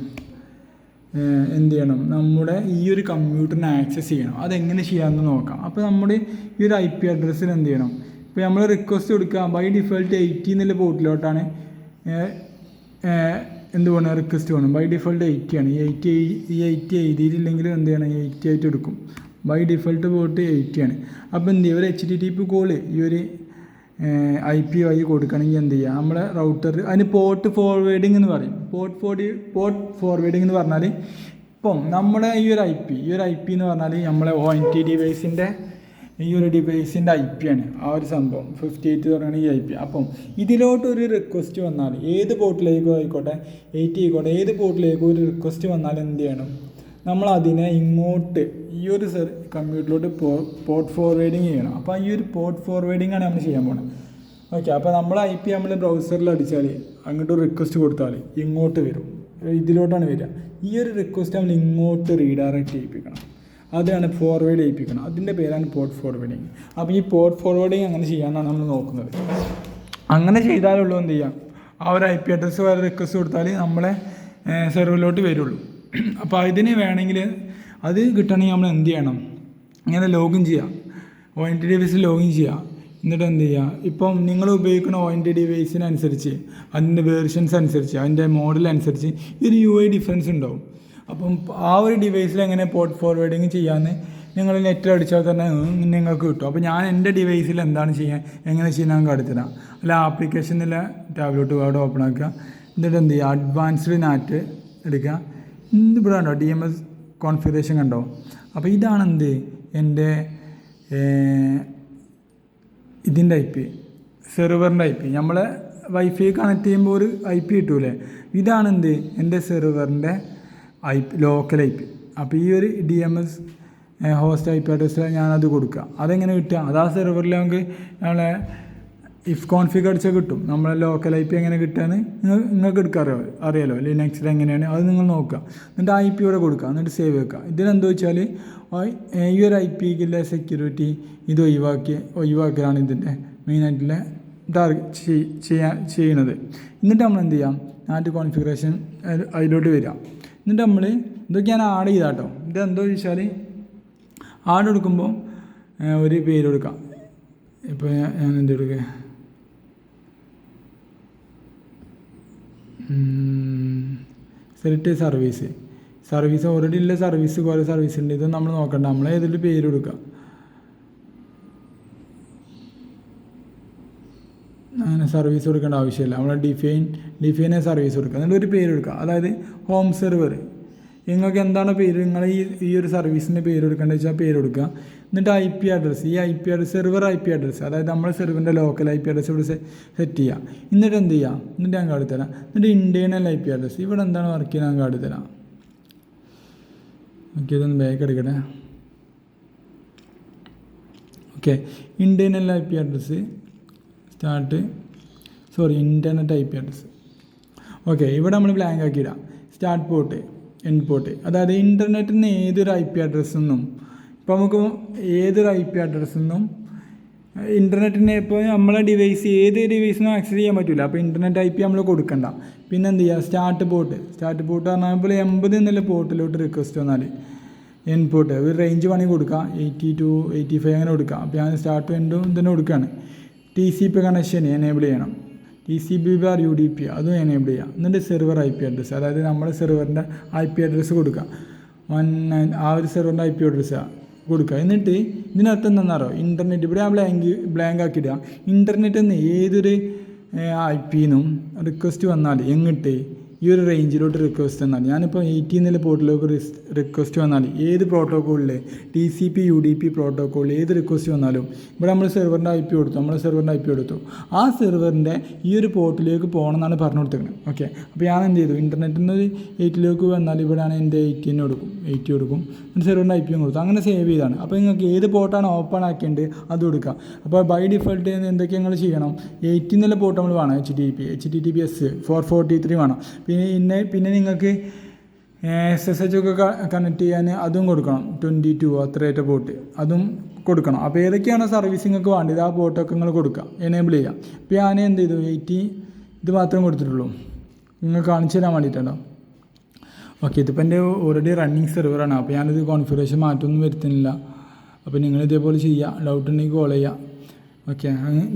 നമ്മുടെ ഈ ഒരു കമ്പ്യൂട്ടറിനെ ആക്സസ് ചെയ്യണം. അതെങ്ങനെ ചെയ്യാമെന്ന് നോക്കാം. അപ്പോൾ നമ്മുടെ ഈ ഒരു IP അഡ്രസ്സിൽ എന്ത് ചെയ്യണം, ഇപ്പോൾ നമ്മൾ റിക്വസ്റ്റ് കൊടുക്കുക, ബൈ ഡിഫോൾട്ട് 80 എന്നുള്ള പോർട്ടിലോട്ടാണ് എന്ത് വേണം, റിക്വസ്റ്റ് വേണം. ബൈ ഡിഫോൾട്ട് 80 ആണ്. ഈ 80 എഴുതിയിട്ടില്ലെങ്കിൽ എന്ത് ചെയ്യണം, 80 ആയിട്ട് എടുക്കും. ബൈ ഡിഫോൾട്ട് പോർട്ട് 80 ആണ്. അപ്പോൾ എന്ത് ചെയ്യുക, ഒരു HTTP കോള് ഈ ഒരു IP വഴി കൊടുക്കണമെങ്കിൽ എന്ത് ചെയ്യുക, നമ്മുടെ റൗട്ടർ അതിന് പോർട്ട് ഫോർവേഡിങ് എന്ന് പറയും. പോർട്ട് ഫോർവേഡിങ് എന്ന് പറഞ്ഞാൽ ഇപ്പം നമ്മുടെ ഈ ഒരു IP എന്ന് പറഞ്ഞാൽ നമ്മളെ ONT ഡിവൈസിൻ്റെ ഈ ഒരു ഡിവൈസിൻ്റെ IP ആണ് ആ ഒരു സംഭവം. 58 തുടങ്ങുന്ന ഈ IP. അപ്പം ഇതിലോട്ടൊരു റിക്വസ്റ്റ് വന്നാൽ ഏത് പോർട്ടിലേക്കോ ആയിക്കോട്ടെ, 80 ആയിക്കോട്ടെ, ഏത് പോർട്ടിലേക്കോ ഒരു റിക്വസ്റ്റ് വന്നാൽ എന്ത് ചെയ്യണം, നമ്മൾ അതിനെ ഇങ്ങോട്ട് ഈ ഒരു കമ്പ്യൂട്ടറിലോട്ട് പോർട്ട് ഫോർവേഡിങ് ചെയ്യണം. അപ്പോൾ ഈ ഒരു പോർട്ട് ഫോർവേഡിങ് ആണ് നമ്മൾ ചെയ്യാൻ പോകുന്നത്. ഓക്കെ, അപ്പോൾ നമ്മൾ IP നമ്മൾ ബ്രൗസറിൽ അടിച്ചാൽ അങ്ങോട്ട് റിക്വസ്റ്റ് കൊടുത്താൽ ഇങ്ങോട്ട് വരും, ഇതിലോട്ടാണ് വരിക. ഈ ഒരു റിക്വസ്റ്റ് നമ്മൾ ഇങ്ങോട്ട് റീഡയറക്റ്റ് ചെയ്യിപ്പിക്കണം. അതാണ് ഫോർവേഡ് ചെയ്യിപ്പിക്കണം. അതിൻ്റെ പേരാണ് പോർട്ട് ഫോർവേഡിങ്. അപ്പോൾ ഈ പോർട്ട് ഫോർവേഡിങ് അങ്ങനെ ചെയ്യാനാണ് നമ്മൾ നോക്കുന്നത്. അങ്ങനെ ചെയ്താലുള്ളൂ എന്ത് ചെയ്യാം, ആ ഒരു IP അഡ്രസ്സ് വേറെ റിക്വസ്റ്റ് കൊടുത്താൽ നമ്മളെ സെർവറിലോട്ട് വരുള്ളൂ. അപ്പോൾ ഇതിന് വേണമെങ്കിൽ അത് കിട്ടണമെങ്കിൽ നമ്മൾ എന്ത് ചെയ്യണം, ഇങ്ങനെ ലോഗിൻ ചെയ്യുക, ONT ഡിവൈസിൽ ലോഗിൻ ചെയ്യുക. എന്നിട്ട് എന്ത് ചെയ്യുക, ഇപ്പം നിങ്ങൾ ഉപയോഗിക്കുന്ന ONT ഡിവൈസിനനുസരിച്ച്, അതിൻ്റെ വേർഷൻസ് അനുസരിച്ച്, അതിൻ്റെ മോഡൽ അനുസരിച്ച് ഒരു UI ഡിഫറൻസ് ഉണ്ടാവും. അപ്പം ആ ഒരു ഡിവൈസിൽ എങ്ങനെ പോർട്ട് ഫോർവേഡിങ് ചെയ്യാമെന്ന് നിങ്ങൾ നെറ്റിൽ അടിച്ചാൽ തന്നെ നിങ്ങൾക്ക് കിട്ടും. അപ്പോൾ ഞാൻ എൻ്റെ ഡിവൈസിൽ എന്താണ് ചെയ്യാൻ, എങ്ങനെ ചെയ്യാൻ കാണിച്ചുതരാം. അല്ല, ആപ്ലിക്കേഷനിൽ ടാബ്ലറ്റ് അവിടെ ഓപ്പൺ ആക്കുക. എന്നിട്ട് എന്ത് ചെയ്യുക, അഡ്വാൻസ്ഡ് നാറ്റ് എടുക്കുക. ഇവിടെ കണ്ടോ DMS കോൺഫിഗറേഷൻ കണ്ടോ. അപ്പോൾ ഇതാണ് എന്ത്, എൻ്റെ ഇതിൻ്റെ IP, സെർവറിൻ്റെ IP. നമ്മൾ വൈഫൈ കണക്ട് ചെയ്യുമ്പോൾ ഒരു IP കിട്ടൂലേ, ഇതാണ് എന്ത്, എൻ്റെ സെർവറിൻ്റെ IP, ലോക്കൽ IP. അപ്പോൾ ഈ ഒരു DMS ഹോസ്റ്റ് IP അഡ്രസ്സിൽ ഞാനത് കൊടുക്കുക. അതെങ്ങനെ കിട്ടുക, അത് ആ സെർവറിൽ നമുക്ക് നമ്മളെ ഇഫ് കോൺഫിഗ് അടിച്ചാൽ കിട്ടും. നമ്മളെ ലോക്കൽ IP എങ്ങനെ കിട്ടുകയെന്ന് നിങ്ങൾക്ക് എടുക്കാൻ അറിയാലോ, ലിനക്സിൽ എങ്ങനെയാണ് അത് നിങ്ങൾ നോക്കുക. എന്നിട്ട് ആ IP ഇവിടെ കൊടുക്കുക, എന്നിട്ട് സേവ് വെക്കുക. ഇതിലെന്താ വെച്ചാൽ ഈ ഒരു IPക്കുള്ള സെക്യൂരിറ്റി ഇത് ഒഴിവാക്കലാണ് ഇതിൻ്റെ മെയിനായിട്ടുള്ള ചെയ്യണത്. എന്നിട്ട് നമ്മൾ എന്ത് ചെയ്യാം, നാറ്റ് കോൺഫിഗറേഷൻ അതിലോട്ട് വരിക. എന്നിട്ട് നമ്മൾ ഇതൊക്കെ ഞാൻ ആഡ് ചെയ്താൽ കേട്ടോ. ഇതെന്തോ ചോദിച്ചാൽ ആഡ് കൊടുക്കുമ്പോൾ ഒരു പേര് കൊടുക്കാം. ഇപ്പോൾ ഞാൻ എന്ത് കൊടുക്കുക, സെലക്ട് സർവീസ് ഓൾറെഡി ഉള്ള സർവീസ്, കുറേ സർവീസ് ഉണ്ട്. ഇത് നമ്മൾ നോക്കണ്ട, നമ്മൾ ഏതൊരു പേര് കൊടുക്കുക. അങ്ങനെ സർവീസ് കൊടുക്കേണ്ട ആവശ്യമില്ല. നമ്മൾ ഡിഫൈനെ സർവീസ് കൊടുക്കുക. എന്നിട്ട് ഒരു പേര് കൊടുക്കുക, അതായത് ഹോം സെർവർ. നിങ്ങൾക്ക് എന്താണ് പേര്, നിങ്ങൾ ഈ ഒരു സർവീസിൻ്റെ പേര് കൊടുക്കേണ്ടത് വെച്ചാൽ പേര് കൊടുക്കുക. എന്നിട്ട് IP അഡ്രസ്സ്, ഈ IP address server IP address, അതായത് നമ്മുടെ സെർവറിൻ്റെ ലോക്കൽ IP അഡ്രസ്സ് ഇവിടെ സെറ്റ് ചെയ്യുക. എന്നിട്ട് എന്ത് ചെയ്യുക, എന്നിട്ട് ഞാൻ കാണിത്തരാം. എന്നിട്ട് ഇൻറ്റേർണൽ IP അഡ്രസ്സ് ഇവിടെ എന്താണ് വർക്ക് ചെയ്യുന്നത് ഞാൻ കാണിത്തരാം. ഓക്കെ, ഇതൊന്ന് ബാക്ക് എടുക്കട്ടെ. Okay, internal IP address internet IP address. Okay, ഇവിടെ നമ്മൾ ബ്ലാങ്ക് ആക്കിയിടാം. സ്റ്റാർട്ട് പോർട്ട്, എൻഡ് പോർട്ട്, അതായത് ഇൻ്റർനെറ്റിൽ നിന്ന് ഏതൊരു IP അഡ്രസ്സിൽ നിന്നും, ഇപ്പോൾ നമുക്ക് ഏതൊരു IP അഡ്രസ്സിൽ നിന്നും ഇൻ്റർനെറ്റിനെ ഇപ്പോൾ നമ്മളെ ഏത് ഡിവൈസിനും ആക്സസ് ചെയ്യാൻ പറ്റില്ല. അപ്പോൾ ഇൻ്റർനെറ്റ് IP നമ്മൾ കൊടുക്കണ്ട. പിന്നെ എന്ത് ചെയ്യുക, സ്റ്റാർട്ട് പോർട്ട് പറഞ്ഞാൽ ഇപ്പോൾ 80 എന്നുള്ള പോർട്ടിലോട്ട് റിക്വസ്റ്റ് വന്നാൽ എൻഡ് പോർട്ട് ഒരു റേഞ്ച് വേണമെങ്കിൽ കൊടുക്കാം, 80 to 85 അങ്ങനെ കൊടുക്കാം. അപ്പോൾ ഞാൻ സ്റ്റാർട്ട് എൻഡും തന്നെ കൊടുക്കുകയാണ്. TCP കണക്ഷൻ എനേബിൾ ചെയ്യണം, TCP/UDP അതും എനേബിൾ ചെയ്യാം. എന്നിട്ട് സെർവർ IP അഡ്രസ്സ്, അതായത് നമ്മുടെ സെർവറിൻ്റെ IP അഡ്രസ്സ് കൊടുക്കുക. 19 ആ ഒരു സെർവറിൻ്റെ IP അഡ്രസ്സ് കൊടുക്കുക. എന്നിട്ട് ഇതിനകത്ത് എന്താണെന്നറിയോ, ഇൻ്റർനെറ്റ് ഇവിടെ ബ്ലാങ്ക് ആക്കിയിടുക. ഇൻ്റർനെറ്റിൽ നിന്ന് ഏതൊരു IP നിന്നും റിക്വസ്റ്റ് വന്നാൽ എങ്ങിട്ട് ഈ ഒരു റേഞ്ചിലോട്ട് റിക്വസ്റ്റ് വന്നാൽ ഞാനിപ്പോൾ 80 എന്നുള്ള പോർട്ടിലേക്ക് റിക്വസ്റ്റ് വന്നാൽ ഏത് പ്രോട്ടോക്കോളിൽ TCP UDP പ്രോട്ടോക്കോളിൽ ഏത് റിക്വസ്റ്റ് വന്നാലും ഇവിടെ നമ്മൾ സെർവറിൻ്റെ IP കൊടുത്തു ആ സെർവറിൻ്റെ ഈ ഒരു പോർട്ടിലേക്ക് പോകണം എന്നാണ് പറഞ്ഞു കൊടുത്തിരിക്കുന്നത്. ഓക്കെ, അപ്പോൾ ഞാൻ എന്ത് ചെയ്തു, ഇൻ്റർനെറ്റിൽ നിന്ന് 8ലേക്ക് വന്നാൽ ഇവിടെയാണ് എൻ്റെ 80 കൊടുക്കും സെർവറിൻ്റെ IP കൊടുത്തു, അങ്ങനെ സേവ് ചെയ്താണ്. അപ്പോൾ നിങ്ങൾക്ക് ഏത് പോർട്ടാണ് ഓപ്പൺ ആക്കേണ്ടത് അത് കൊടുക്കുക. അപ്പോൾ ബൈ ഡിഫോൾട്ട് എന്തൊക്കെ നിങ്ങൾ ചെയ്യണം, 80 എന്നുള്ള പോർട്ട് നമ്മൾ വേണം, HTTPS 443 വേണം. പിന്നെ നിങ്ങൾക്ക് SSH ഒക്കെ കണക്ട് ചെയ്യാൻ അതും കൊടുക്കണം, 22 അത്രയേറ്റ പോർട്ട് അതും കൊടുക്കണം. അപ്പോൾ ഏതൊക്കെയാണോ സർവീസ് നിങ്ങൾക്ക് വേണ്ടത് ആ പോർട്ടൊക്കെ നിങ്ങൾ കൊടുക്കുക, എനേബിൾ ചെയ്യുക. ഇപ്പോൾ ഞാൻ എന്ത് ചെയ്തു, 80 ഇത് മാത്രം കൊടുത്തിട്ടുള്ളൂ, നിങ്ങൾ കാണിച്ചു തരാൻ വേണ്ടിയിട്ടുണ്ടോ. ഓക്കെ, ഇതിപ്പോൾ എൻ്റെ ഓൾറെഡി റണ്ണിങ് സെർവറാണ്. അപ്പോൾ ഞാനിത് കോൺഫിഗറേഷൻ മാറ്റമൊന്നും വരുത്തുന്നില്ല. അപ്പോൾ നിങ്ങൾ ഇതേപോലെ ചെയ്യുക, ഡൗട്ട് ഉണ്ടെങ്കിൽ കോൾ ചെയ്യുക. ഓക്കെ,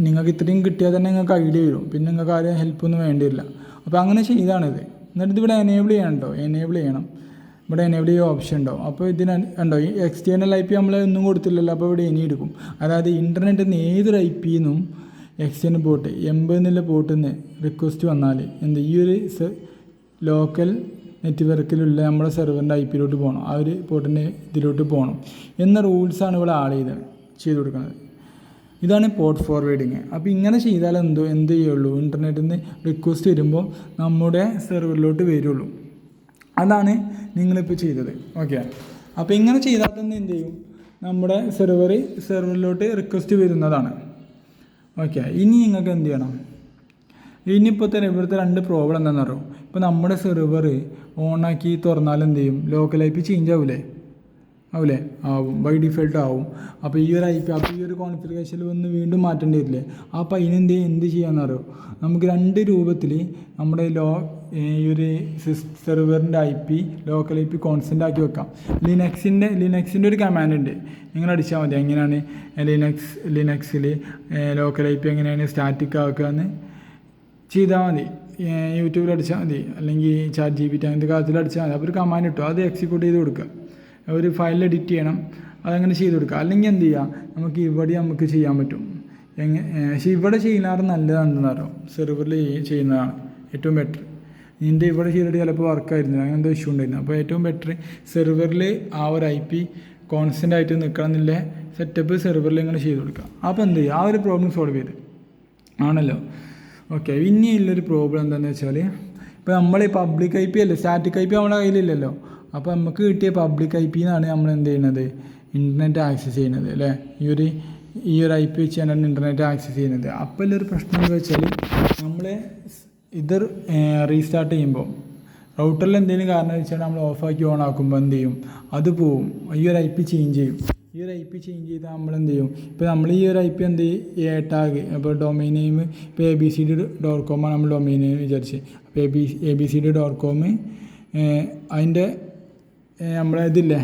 നിങ്ങൾക്ക് ഇത്രയും കിട്ടിയാൽ തന്നെ നിങ്ങൾക്ക് ഐഡിയ വരും, പിന്നെ നിങ്ങൾക്ക് ആരും ഹെൽപ്പൊന്നും വേണ്ടിയില്ല. അപ്പോൾ അങ്ങനെ ചെയ്താണിത്. എന്നിട്ട് ഇവിടെ എനേബിൾ ചെയ്യണം കേട്ടോ, എനേബിൾ ചെയ്യണം. ഇവിടെ എനേബിൾ ചെയ്യുക ഓപ്ഷൻ ഉണ്ടാവും. അപ്പോൾ ഇതിന് ഉണ്ടോ ഈ എക്സ്റ്റേണൽ IP നമ്മൾ ഒന്നും കൊടുത്തില്ലല്ലോ, അപ്പോൾ ഇവിടെ ഇനി എടുക്കും. അതായത് ഇൻ്റർനെറ്റിൽ നിന്ന് ഏതൊരു IP നിന്നും എക്സ്റ്റേണൽ പോർട്ട് 80 എന്നുള്ള പോർട്ടിൽ നിന്ന് റിക്വസ്റ്റ് വന്നാൽ ഈ ഒരു ലോക്കൽ നെറ്റ്വർക്കിലുള്ള നമ്മുടെ സെർവറിൻ്റെ IPയിലോട്ട് പോകണം, ആ ഒരു പോർട്ടിൻ്റെ ഇതിലോട്ട് പോകണം എന്ന റൂൾസാണ് ഇവിടെ ചെയ്ത് കൊടുക്കുന്നത്. ഇതാണ് പോർട്ട് ഫോർവേഡിങ്. അപ്പോൾ ഇങ്ങനെ ചെയ്താൽ എന്ത് ചെയ്യുള്ളൂ, ഇൻ്റർനെറ്റിൽ നിന്ന് റിക്വസ്റ്റ് വരുമ്പോൾ നമ്മുടെ സെർവറിലോട്ട് വരുള്ളൂ. അതാണ് നിങ്ങളിപ്പോൾ ചെയ്തത്. ഓക്കെ, അപ്പോൾ ഇങ്ങനെ ചെയ്താൽ തന്നെ എന്ത് ചെയ്യും, നമ്മുടെ സെർവറിലോട്ട് റിക്വസ്റ്റ് വരുന്നതാണ്. ഓക്കെ, ഇനി നിങ്ങൾക്ക് എന്ത് ചെയ്യണം, ഇനിയിപ്പോൾ തന്നെ ഇവിടുത്തെ 2 പ്രോബ്ലം എന്താണെന്ന് അറിയോ. ഇപ്പോൾ നമ്മുടെ സെർവർ ഓണാക്കി തുറന്നാൽ എന്ത് ചെയ്യും, ലോക്കൽ IP ചേഞ്ച് ആവില്ലേ, ആവും, ബൈ ഡിഫോൾട്ട് ആവും. അപ്പോൾ ഈ ഒരു IP, അപ്പോൾ ഈ ഒരു കോൺഫിഗറേഷനിൽ വന്ന് വീണ്ടും മാറ്റേണ്ടി വരില്ലേ. അപ്പോൾ എന്ത് ചെയ്യാമെന്നറിയോ, നമുക്ക് 2 രൂപത്തിൽ നമ്മുടെ ഈ ഒരു സെർവറിൻ്റെ IP ലോക്കൽ IP കോൺസ്റ്റൻ്റ് ആക്കി വെക്കാം. ലിനക്സിൻ്റെ ഒരു കമാൻഡ് ഉണ്ട്, നിങ്ങൾ അടിച്ചാൽ മതി. എങ്ങനെയാണ് ലിനക്സിൽ ലോക്കൽ IP എങ്ങനെയാണ് സ്റ്റാറ്റിക് ആക്കുകയെന്ന് ചെയ്താൽ മതി. യൂട്യൂബിൽ അടിച്ചാൽ മതി, അല്ലെങ്കിൽ ChatGPT അങ്ങനത്തെ കാര്യത്തിൽ അടിച്ചാൽ മതി. അപ്പോൾ ഒരു കമാൻഡ് കിട്ടും, അത് എക്സിക്യൂട്ട് ചെയ്ത് കൊടുക്കുക. ഒരു ഫയൽ എഡിറ്റ് ചെയ്യണം, അതങ്ങനെ ചെയ്ത് കൊടുക്കുക. അല്ലെങ്കിൽ എന്ത് ചെയ്യുക, നമുക്ക് ചെയ്യാൻ പറ്റും. പക്ഷേ ഇവിടെ ചെയ്യുന്നതാണ് നല്ലതാണെന്ന് അറിയാം, സെർവറിൽ ചെയ്യുന്നതാണ് ഏറ്റവും ബെറ്റർ. ഇതിൻ്റെ ഇവിടെ ചെയ്തിട്ട് ചിലപ്പോൾ വർക്കായിരുന്നില്ല, അങ്ങനത്തെ ഇഷ്യൂ ഉണ്ടായിരുന്നു. അപ്പോൾ ഏറ്റവും ബെറ്റർ സെർവറിൽ ആ ഒരു IP കോൺസ്റ്റൻ്റ് ആയിട്ട് നിൽക്കണം എന്നുള്ള സെറ്റപ്പ് സെർവറിൽ ഇങ്ങനെ ചെയ്ത് കൊടുക്കുക. അപ്പോൾ എന്ത് ചെയ്യുക, ആ ഒരു പ്രോബ്ലം സോൾവ് ചെയ്ത് ആണല്ലോ. ഓക്കെ, ഇനിയുള്ളൊരു പ്രോബ്ലം എന്താണെന്ന് വെച്ചാൽ, ഇപ്പോൾ നമ്മൾ പബ്ലിക് IP അല്ലേ, സ്റ്റാറ്റിക് IP നമ്മുടെ കയ്യിലില്ലല്ലോ. അപ്പോൾ നമുക്ക് കിട്ടിയ പബ്ലിക് IP എന്നാണ് നമ്മൾ എന്ത് ചെയ്യുന്നത്, ഇൻ്റർനെറ്റ് ആക്സസ് ചെയ്യുന്നത് അല്ലേ. ഈ ഒരു IP വെച്ചാണ് ഇൻ്റർനെറ്റ് ആക്സസ് ചെയ്യുന്നത്. അപ്പോൾ ഉള്ളൊരു പ്രശ്നം എന്ന് വെച്ചാൽ, നമ്മൾ ഇത് റീസ്റ്റാർട്ട് ചെയ്യുമ്പോൾ റൗട്ടറിൽ എന്തെങ്കിലും കാരണം വെച്ചാൽ നമ്മൾ ഓഫാക്കി ഓൺ ആക്കുമ്പോൾ എന്ത് ചെയ്യും, അത് പോവും, ഈ ഒരു IP ചേഞ്ച് ചെയ്യും. ഈ ഒരു IP ചേഞ്ച് ചെയ്താൽ നമ്മൾ എന്ത് ചെയ്യും, ഇപ്പോൾ നമ്മൾ ഈ ഒരു IP എന്ത് ചെയ്യും, ടാഗ്, ഇപ്പോൾ ഡൊമൈൻ നെയിം ഇപ്പോൾ abcd.com ആണ് നമ്മൾ ഡൊമൈൻ നെയിം വിചാരിച്ച്. അപ്പോൾ abcd.com അതിൻ്റെ നമ്മളെ ഇതില്ലേ,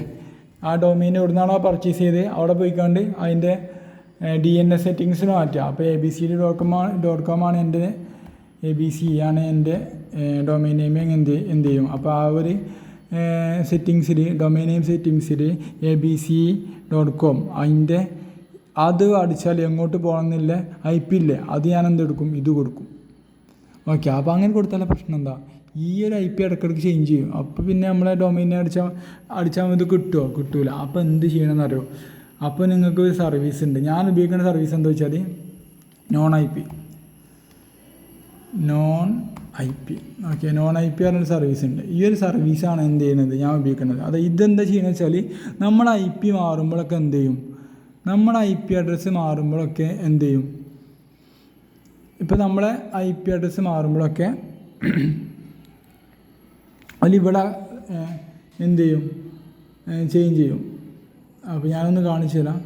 ആ ഡൊമൈൻ എവിടുന്നാണോ പർച്ചേസ് ചെയ്ത് അവിടെ പോയിക്കൊണ്ട് അതിൻ്റെ DNS സെറ്റിങ്സിന് മാറ്റുക. അപ്പോൾ abcd.com ആണ് എൻ്റെ ABC ആണ് എൻ്റെ ഡൊമൈൻ നെയിം. എന്ത് ചെയ്യും, അപ്പോൾ ആ ഒരു സെറ്റിങ്സിൽ ഡൊമൈൻ നെയിം സെറ്റിങ്സിൽ abc.com അതിൻ്റെ അത് അടിച്ചാൽ എങ്ങോട്ട് പോകണമെന്നില്ല IP ഇല്ലേ, അത് ഞാൻ എന്തെടുക്കും, ഇത് കൊടുക്കും. ഓക്കെ, അപ്പോൾ അങ്ങനെ കൊടുത്താലുള്ള പ്രശ്നം എന്താ, ഈ ഒരു IP ഇടയ്ക്കിടയ്ക്ക് ചേഞ്ച് ചെയ്യും. അപ്പോൾ പിന്നെ നമ്മളെ ഡൊമൈനെ അടിച്ചാൽ ഇത് കിട്ടൂല. അപ്പോൾ എന്ത് ചെയ്യണമെന്ന് അറിയോ, അപ്പോൾ നിങ്ങൾക്ക് ഒരു സർവീസ് ഉണ്ട്. ഞാൻ ഉപയോഗിക്കുന്ന സർവീസ് എന്താ വെച്ചാൽ non IP. Okay, non IP പറഞ്ഞൊരു സർവീസ് ഉണ്ട്. ഈ ഒരു സർവീസാണ് എന്ത് ചെയ്യുന്നത്, ഞാൻ ഉപയോഗിക്കുന്നത്. അത് ഇതെന്താ ചെയ്യുന്നത് വെച്ചാൽ, നമ്മുടെ IP മാറുമ്പോഴൊക്കെ എന്ത് ചെയ്യും, നമ്മുടെ IP അഡ്രസ്സ് മാറുമ്പോഴൊക്കെ എന്ത് ചെയ്യും, ഇപ്പോൾ നമ്മളെ IP അഡ്രസ്സ് മാറുമ്പോഴൊക്കെ അതിലിവിടെ എന്ത് ചെയ്യും, ചേഞ്ച് ചെയ്യും. അപ്പോൾ ഞാനൊന്ന് കാണിച്ചു തരാം.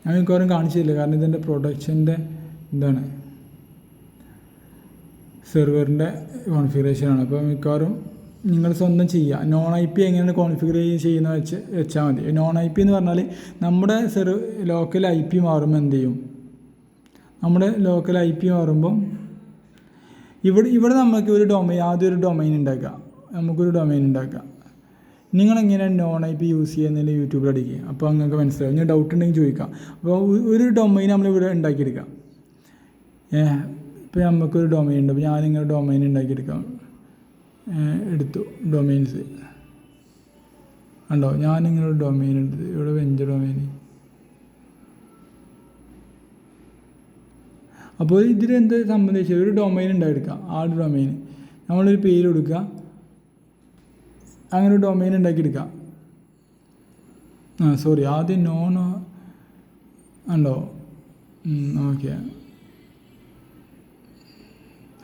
ഞാൻ മിക്കവാറും കാണിച്ചു തരില്ല, കാരണം ഇതെൻ്റെ പ്രൊഡക്ഷൻ്റെ എന്താണ് സെർവറിൻ്റെ കോൺഫിഗറേഷനാണ്. അപ്പോൾ മിക്കവാറും നിങ്ങൾ സ്വന്തം ചെയ്യുക. നോൺ IP എങ്ങനെയാണ് കോൺഫിഗർ ചെയ്യുന്നത് വെച്ചാൽ മതി. നോൺ IP എന്ന് പറഞ്ഞാൽ നമ്മുടെ ലോക്കൽ IP മാറുമ്പോൾ എന്ത് ചെയ്യും, നമ്മുടെ ലോക്കൽ IP മാറുമ്പോൾ ഇവിടെ നമുക്ക് ആദ്യം ഒരു ഡൊമൈൻ ഉണ്ടാക്കുക, നമുക്കൊരു ഡൊമൈൻ ഉണ്ടാക്കുക. നിങ്ങളെങ്ങനെയാണ് നോൺ IP യൂസ് ചെയ്യുന്നതിൽ യൂട്യൂബിൽ അടിക്കുക, അപ്പോൾ നിങ്ങൾക്ക് മനസ്സിലാവും. ഞാൻ ഡൗട്ട് ഉണ്ടെങ്കിൽ ചോദിക്കാം. അപ്പോൾ ഒരു ഡൊമൈൻ നമ്മളിവിടെ ഉണ്ടാക്കിയെടുക്കാം. ഇപ്പോൾ നമുക്കൊരു ഡൊമൈൻ ഉണ്ട്. അപ്പോൾ ഞാനിങ്ങനെ ഡൊമൈൻ ഉണ്ടാക്കിയെടുക്കാം. എടുത്തു ഡൊമൈൻസ് ഉണ്ടോ. ഞാനിങ്ങനെ ഒരു ഡൊമൈൻ എടുത്ത് ഇവിടെ വെഞ്ചർ ഡൊമൈൻ. അപ്പോൾ ഇതിലെന്ത് സംബന്ധിച്ച് ഒരു ഡൊമൈൻ ഉണ്ടാക്കിയെടുക്കാം. ആ ഒരു ഡൊമൈൻ നമ്മളൊരു പേര് കൊടുക്കുക, അങ്ങനെ ഒരു ഡൊമൈൻ ഉണ്ടാക്കിയെടുക്കാം. സോറി, ആദ്യം നോൺ ഉണ്ടോ. ഓക്കെ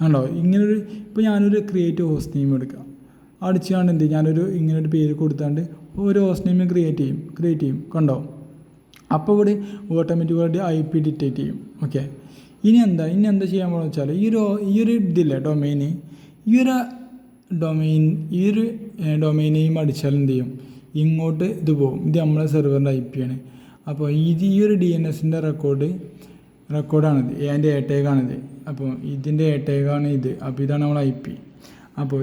ഉണ്ടോ. ഇങ്ങനൊരു ഇപ്പോൾ ഞാനൊരു ക്രിയേറ്റ് ഹോസ്റ്റ് നെയിം എടുക്കാം. അടിച്ചാണ്ട് എന്ത് ഞാനൊരു ഇങ്ങനൊരു പേര് കൊടുത്താണ്ട് ഒരു ഹോസ്റ്റ് നെയിം ക്രിയേറ്റ് ചെയ്യും. കണ്ടോ. അപ്പോൾ ഇവിടെ ഓട്ടോമാറ്റിക്കായിട്ട് IP ഡിറ്റക്റ്റ് ചെയ്യും. ഓക്കെ, ഇനി എന്താ ചെയ്യാൻ പോകുന്നത് വെച്ചാൽ ഈ ഒരു ഇതില്ലേ ഡൊമൈന്, ഈ ഒരു ഡൊമൈൻ നെയിം അടിച്ചാൽ എന്ത് ചെയ്യും, ഇങ്ങോട്ട് ഇത് പോകും. ഇത് നമ്മളെ സെർവറിൻ്റെ IP ആണ്. അപ്പോൾ ഈ ഒരു DNSൻ്റെ റെക്കോർഡാണിത്, അതിൻ്റെ ATAGാണിത്. അപ്പോൾ ഇതിൻ്റെ ATAGാണ് ഇത്. അപ്പോൾ ഇതാണ് നമ്മളെ IP. അപ്പോൾ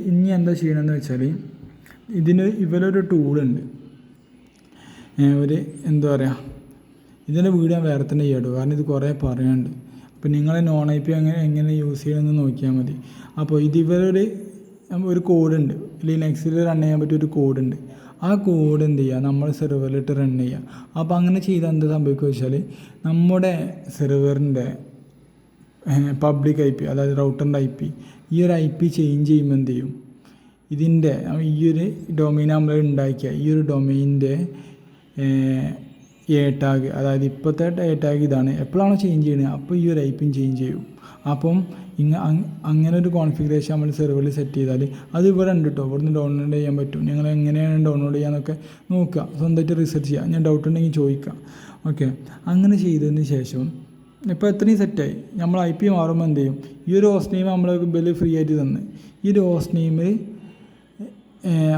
ഇനി എന്താ ചെയ്യണമെന്ന് വെച്ചാൽ ഇവരൊരു ടൂളുണ്ട്, എന്താ പറയുക, ഇതിൻ്റെ വീഡിയോ ഞാൻ വേറെ തന്നെ ചെയ്യട്ടോ, കാരണം ഇത് കുറേ പറയാനുണ്ട്. അപ്പോൾ നിങ്ങൾ നോൺ IP എങ്ങനെ യൂസ് ചെയ്യണമെന്ന് നോക്കിയാൽ മതി. അപ്പോൾ ഇവരൊരു കോഡുണ്ട്, ലിനക്സിൽ റൺ ചെയ്യാൻ പറ്റിയ ഒരു കോഡുണ്ട്. ആ കോഡ് എന്ത് ചെയ്യുക, നമ്മൾ സെർവറിലിട്ട് റൺ ചെയ്യുക. അപ്പോൾ അങ്ങനെ ചെയ്താൽ എന്ത് സംഭവിക്കുക വെച്ചാൽ നമ്മുടെ സെർവറിൻ്റെ പബ്ലിക് IP, അതായത് റൗട്ടറിൻ്റെ IP, ഈ ഒരു IP ചേഞ്ച് ചെയ്യുമ്പോൾ എന്ത് ചെയ്യും, ഇതിൻ്റെ ഈ ഒരു ഡൊമൈൻ നമ്മൾ ഉണ്ടാക്കിയ ഈ ഒരു ഡൊമൈൻ്റെ ATAG, അതായത് ഇപ്പോഴത്തെ ATAG ഇതാണ്. എപ്പോഴാണോ ചേഞ്ച് ചെയ്യുന്നത് അപ്പോൾ ഈ ഒരു IP ചേഞ്ച് ചെയ്യും. അപ്പം അങ്ങനെ ഒരു കോൺഫിഗറേഷൻ നമ്മൾ സെർവറിൽ സെറ്റ് ചെയ്താൽ അത് ഇവിടെ ഉണ്ട് കേട്ടോ. ഇവിടുന്ന് ഡൗൺലോഡ് ചെയ്യാൻ പറ്റും. നിങ്ങൾ എങ്ങനെയാണ് ഡൗൺലോഡ് ചെയ്യാന്നൊക്കെ നോക്കുക, സ്വന്തമായിട്ട് റിസർച്ച് ചെയ്യുക. ഞാൻ ഡൗട്ട് ഉണ്ടെങ്കിൽ ചോദിക്കാം. ഓക്കെ, അങ്ങനെ ചെയ്തതിന് ശേഷം ഇപ്പോൾ എത്രയും സെറ്റായി. നമ്മൾ IP മാറുമ്പോൾ എന്ത് ചെയ്യും, ഈ ഒരു ഹോസ്റ്റ് നെയിം നമ്മൾ ബില്ല് ഫ്രീ ആയിട്ട് തന്ന് ഈ ഒരു ഹോസ്റ്റ് നെയിമിൽ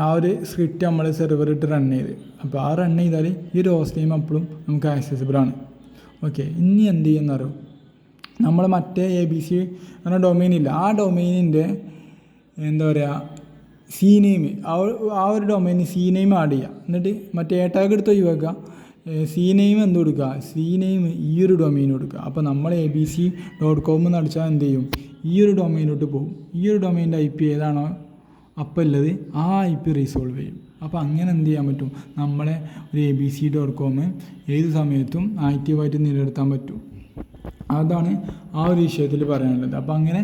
ആ ഒരു സ്ക്രിപ്റ്റ് നമ്മൾ സെർവറിട്ട് റൺ ചെയ്ത്, അപ്പോൾ ആ റൺ ചെയ്താൽ ഈ ഒരു ഹോസ്റ്റ് നെയിം അപ്പോഴും നമുക്ക് ആക്സസിബിൾ ആണ്. ഓക്കെ, ഇനി എന്ത് ചെയ്യുന്നറിയോ, നമ്മൾ മറ്റേ ABC എന്ന ഡൊമൈൻ ഇല്ല, ആ ഡൊമൈനിൻ്റെ എന്താ പറയുക C നെയിം, ആ ഒരു ഡൊമൈന് C നെയിം ആഡ് ചെയ്യുക. എന്നിട്ട് മറ്റേ ATAG എടുത്ത് ഒഴിവാക്കുക. C നെയിം എന്ത് കൊടുക്കുക, C നെയിം ഈ ഒരു ഡൊമൈൻ കൊടുക്കുക. അപ്പോൾ നമ്മൾ abc.com എന്ന് അടിച്ചാൽ എന്ത് ചെയ്യും, ഈ ഒരു ഡൊമൈനോട്ട് പോകും. ഈ ഒരു ഡൊമൈൻ്റെ IP ഏതാണോ അപ്പോൾ ഉള്ളത് ആ IP റീസോൾവ് ചെയ്യും. അപ്പോൾ അങ്ങനെ എന്ത് ചെയ്യാൻ പറ്റും, നമ്മളെ ഒരു abc.com ഏത് സമയത്തും ആക്റ്റീവായിട്ട് നിലനിർത്താൻ പറ്റും. അതാണ് ആ ഒരു വിഷയത്തിൽ പറയാനുള്ളത്. അപ്പോൾ അങ്ങനെ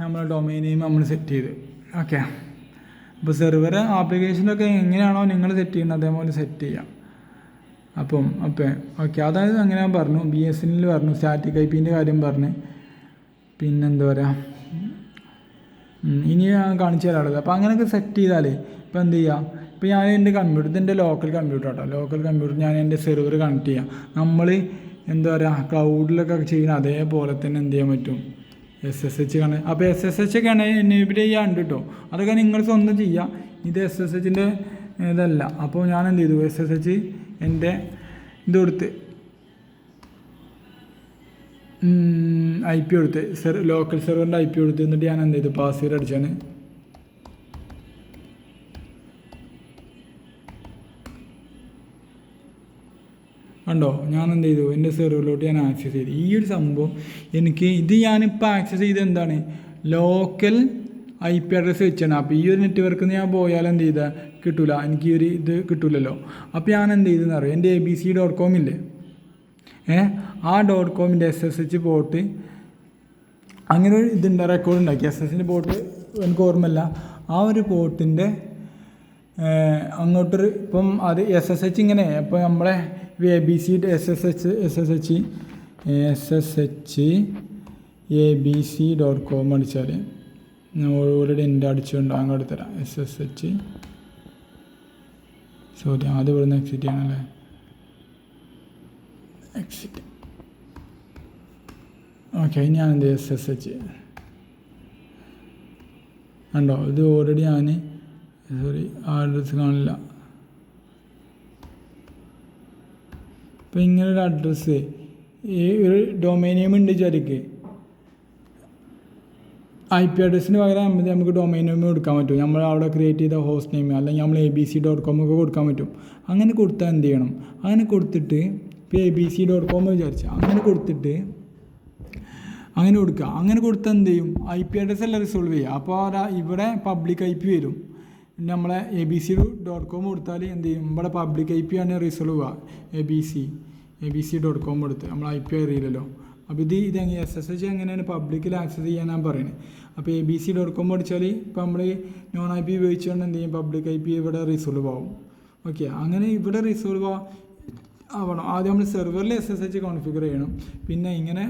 നമ്മൾ ഡൊമൈൻ നെയിം നമ്മൾ സെറ്റ് ചെയ്ത്. ഓക്കെ, അപ്പോൾ സെർവർ ആപ്ലിക്കേഷനൊക്കെ എങ്ങനെയാണോ നിങ്ങൾ സെറ്റ് ചെയ്യുന്നത് അതേപോലെ സെറ്റ് ചെയ്യാം. ഓക്കെ, അതായത് അങ്ങനെ ഞാൻ പറഞ്ഞു. BSNL പറഞ്ഞു, സ്റ്റാറ്റിക് IPൻ്റെ കാര്യം പറഞ്ഞ്, പിന്നെന്താ പറയുക, ഇനി ഞാൻ കാണിച്ചു തരാറുള്ളത്. അപ്പോൾ അങ്ങനെയൊക്കെ സെറ്റ് ചെയ്താൽ ഇപ്പോൾ എന്ത് ചെയ്യുക, ഇപ്പോൾ ഞാൻ എൻ്റെ കമ്പ്യൂട്ടർ, ഇതെൻ്റെ ലോക്കൽ കമ്പ്യൂട്ടർ കേട്ടോ, ലോക്കൽ കമ്പ്യൂട്ടർ ഞാൻ എൻ്റെ സെർവർ കണക്ട് ചെയ്യാം. നമ്മൾ എന്താ പറയുക ക്ലൗഡിലൊക്കെ ചെയ്യുന്ന അതേപോലെ തന്നെ എന്ത് ചെയ്യാൻ പറ്റും, SSH കണക്ട്. അപ്പോൾ SSH ഒക്കെ എനേബിൾ ചെയ്യാണ്ട് കേട്ടോ, അതൊക്കെ നിങ്ങൾ സ്വന്തം ചെയ്യുക. ഇത് SSHൻ്റെ ഇതല്ല. അപ്പോൾ ഞാൻ എന്ത് ചെയ്തു, SSH എൻ്റെ ഇത് കൊടുത്ത് IP കൊടുത്ത് ലോക്കൽ സെർവറിൻ്റെ IP കൊടുത്ത്, എന്നിട്ട് ഞാൻ എന്ത് ചെയ്തു, പാസ്വേഡ് അടിച്ചാണ്. കണ്ടോ, ഞാൻ എന്ത് ചെയ്തു, എൻ്റെ സെർവറിലോട്ട് ഞാൻ ആക്സസ് ചെയ്തു. ഈ ഒരു സംഭവം ഞാനിപ്പോൾ ആക്സസ് ചെയ്ത് എന്താണ്, ലോക്കൽ IP അഡ്രസ്സ് വെച്ചാണ്. അപ്പോൾ ഈ ഒരു നെറ്റ്വർക്കിൽ നിന്ന് ഞാൻ പോയാൽ എന്ത് ചെയ്താൽ കിട്ടില്ല, എനിക്ക് ഈ ഒരു ഇത് കിട്ടില്ലല്ലോ. അപ്പോൾ ഞാൻ എന്ത് ചെയ്തെന്ന് അറിയാം, എൻ്റെ abc.com ഇല്ലേ, ആ .comൻ്റെ SSH പോർട്ട്, അങ്ങനെ ഒരു ഇതുണ്ട്, റെക്കോർഡ് ഉണ്ടാക്കി. SSH പോർട്ട് എനിക്ക് ഓർമ്മയില്ല. ആ ഒരു പോർട്ടിൻ്റെ അങ്ങോട്ടൊരു ഇപ്പം അത് SSH ഇങ്ങനെ, ഇപ്പോൾ നമ്മളെ abc SSH abc.com അടിച്ചാൽ ഓൾറെഡി എൻ്റെ അടിച്ചുകൊണ്ട് അങ്ങോട്ട് തരാം. SSH സോറി, ആദ്യം ഇവിടുന്ന് എക്സിറ്റ് ചെയ്യണമല്ലേ, എക്സിറ്റ്. ഓക്കെ, ഞാൻ എന്ത് SSH ഉണ്ടോ, ഇത് ഓൾറെഡി ഞാൻ സോറി ആ അഡ്രസ്സ് കാണില്ല. അപ്പോൾ ഇങ്ങനൊരു അഡ്രസ്സ് ഈ ഒരു ഡൊമൈൻ നെയിം ഉണ്ട് വിചാരിക്ക്, IP അഡ്രസ്സിന് പകരം നമുക്ക് ഡൊമൈൻ നെയിം കൊടുക്കാൻ പറ്റും. നമ്മൾ അവിടെ ക്രിയേറ്റ് ചെയ്ത ഹോസ്റ്റ് നെയിം അല്ലെങ്കിൽ നമ്മൾ abc.com ഒക്കെ കൊടുക്കാൻ പറ്റും. അങ്ങനെ കൊടുത്താൽ എന്ത് ചെയ്യണം, അങ്ങനെ കൊടുത്തിട്ട് ഇപ്പോൾ abc.com വിചാരിച്ചാൽ അങ്ങനെ കൊടുത്തിട്ട് അങ്ങനെ കൊടുക്കുക. അങ്ങനെ കൊടുത്താൽ എന്ത് ചെയ്യും, IP അഡ്രസ്സ് എല്ലാം റിസോൾവ് ചെയ്യുക. അപ്പോൾ ഇവിടെ പബ്ലിക് IP വരും. നമ്മളെ abc.com കൊടുത്താൽ എന്ത് ചെയ്യും, ഇവിടെ പബ്ലിക് IP ആണ് റിസോൾവ് ചെയ്യുക. abc.com കൊടുത്ത് നമ്മൾ IP അറിയില്ലല്ലോ. അപ്പോൾ ഇത് SSH എങ്ങനെയാണ് പബ്ലിക്കിൽ ആക്സസ് ചെയ്യാൻ ഞാൻ പറയുന്നത്. അപ്പോൾ abc.com പഠിച്ചാൽ ഇപ്പോൾ നമ്മൾ നോൺ IP ഉപയോഗിച്ചുകൊണ്ട് എന്ത് ചെയ്യും, പബ്ലിക് IP ഇവിടെ റിസോൾവ് ആവും. ഓക്കെ, അങ്ങനെ ഇവിടെ റിസോൾവ് ആവണം. ആദ്യം നമ്മൾ സെർവറിൽ SSH കോൺഫിഗർ ചെയ്യണം. പിന്നെ ഇങ്ങനെ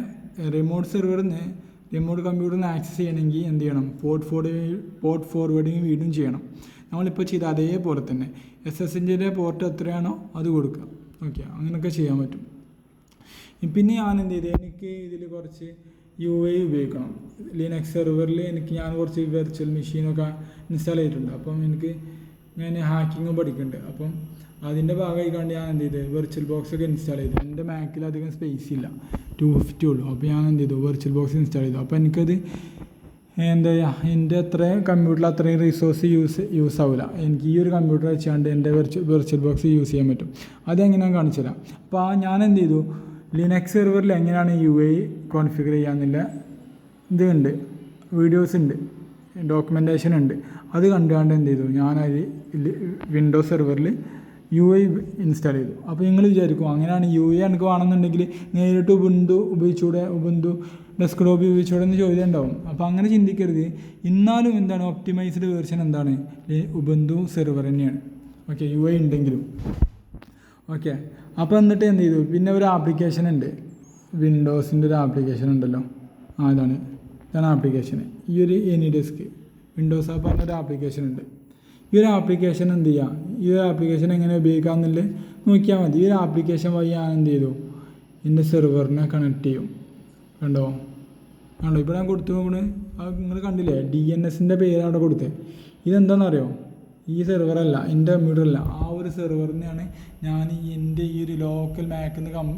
റിമോട്ട് കമ്പ്യൂട്ടറിൽ നിന്ന് ആക്സസ് ചെയ്യണമെങ്കിൽ എന്ത് ചെയ്യണം, പോർട്ട് ഫോർവേഡിങ് വീണ്ടും ചെയ്യണം. നമ്മളിപ്പോൾ ചെയ്ത അതേപോലെ തന്നെ SSHൻ്റെ പോർട്ട് എത്രയാണോ അത് കൊടുക്കുക. ഓക്കെ, അങ്ങനെയൊക്കെ ചെയ്യാൻ പറ്റും. പിന്നെ ഞാൻ എന്ത് ചെയ്തു, എനിക്ക് ഇതിൽ കുറച്ച് UI ഉപയോഗിക്കണം. ലിനക്സ് സെർവറിൽ ഞാൻ കുറച്ച് വെർച്വൽ മെഷീനൊക്കെ ഇൻസ്റ്റാൾ ചെയ്തിട്ടുണ്ട്. അപ്പം ഞാൻ ഹാക്കിങ്ങും പഠിക്കുന്നുണ്ട്. അപ്പം അതിൻ്റെ ഭാഗമായി കണ്ട് ഞാൻ എന്ത് ചെയ്തു, വെർച്വൽ ബോക്സൊക്കെ ഇൻസ്റ്റാൾ ചെയ്തു. എൻ്റെ മാക്കിൽ അധികം സ്പേസ് ഇല്ല, 250 ഉള്ളൂ. അപ്പോൾ ഞാൻ എന്ത് ചെയ്തു, വെർച്വൽ ബോക്സ് ഇൻസ്റ്റാൾ ചെയ്തു. അപ്പോൾ എനിക്കത് എന്താ ചെയ്യുക, എൻ്റെ കമ്പ്യൂട്ടറിൽ അത്രയും റിസോഴ്സ് യൂസ് ആവില്ല. എനിക്ക് ഈ ഒരു കമ്പ്യൂട്ടർ വെച്ചാണ്ട് എൻ്റെ വെർച്വൽ ബോക്സ് യൂസ് ചെയ്യാൻ പറ്റും. അതെങ്ങനെയാണ് കാണിച്ചു തരാം. അപ്പോൾ ഞാൻ എന്ത് ചെയ്തു, ലിനക്സ് സെർവറിൽ എങ്ങനെയാണ് UI കോൺഫിഗർ ചെയ്യാമെന്നുള്ള ഇതുണ്ട്, വീഡിയോസ് ഉണ്ട്, ഡോക്യുമെൻറ്റേഷൻ ഉണ്ട്. അത് കണ്ടുകൊണ്ട് എന്ത് ചെയ്തു, ഞാനത് വിൻഡോസ് സെർവറിൽ UI ഇൻസ്റ്റാൾ ചെയ്തു. അപ്പോൾ നിങ്ങൾ വിചാരിക്കും അങ്ങനെയാണ് UI എനിക്ക് വേണമെന്നുണ്ടെങ്കിൽ നേരിട്ട് ഉബുണ്ടു ഡെസ്ക്ടോപ്പ് ഉപയോഗിച്ചൂടെ എന്ന് ചോദ്യം ഉണ്ടാവും. അപ്പോൾ അങ്ങനെ ചിന്തിക്കരുത്. എന്നാലും എന്താണ് ഒപ്റ്റിമൈസ്ഡ് വേർഷൻ എന്താണ്, ഉബുണ്ടു സെർവർ തന്നെയാണ്. ഓക്കെ, UI ഉണ്ടെങ്കിലും. ഓക്കെ, അപ്പോൾ എന്നിട്ട് എന്ത് ചെയ്തു, പിന്നെ ഒരു ആപ്ലിക്കേഷൻ ഉണ്ട്, വിൻഡോസിൻ്റെ ഒരു ആപ്ലിക്കേഷൻ ഉണ്ടല്ലോ, ഇതാണ് ആപ്ലിക്കേഷൻ. ഈ ഒരു AnyDesk വിൻഡോസ് ആപ്പ് പറഞ്ഞൊരു ആപ്ലിക്കേഷൻ ഉണ്ട്. ഈ ഒരു ആപ്ലിക്കേഷൻ എന്ത് ചെയ്യുക, ഈ ഒരു ആപ്ലിക്കേഷൻ എങ്ങനെ ഉപയോഗിക്കാമെന്നുള്ളത് നോക്കിയാൽ മതി. ഈ ഒരു ആപ്ലിക്കേഷൻ വഴി ഞാൻ എന്ത് ചെയ്തു, എൻ്റെ സെർവറിനെ കണക്ട് ചെയ്യും. കണ്ടോ ഇപ്പോൾ ഞാൻ കൊടുത്തു നോക്കണേ, അത് നിങ്ങൾ കണ്ടില്ലേ, DNSൻ്റെ പേരാണ് അവിടെ കൊടുത്തത്. ഇതെന്താണെന്നറിയോ, ഈ സെർവറല്ല, എൻ്റെ കമ്പ്യൂട്ടറല്ല, ആ ഒരു സെർവറിനെയാണ് ഞാൻ എൻ്റെ ഈ ഒരു ലോക്കൽ മാക്കിൽ നിന്ന്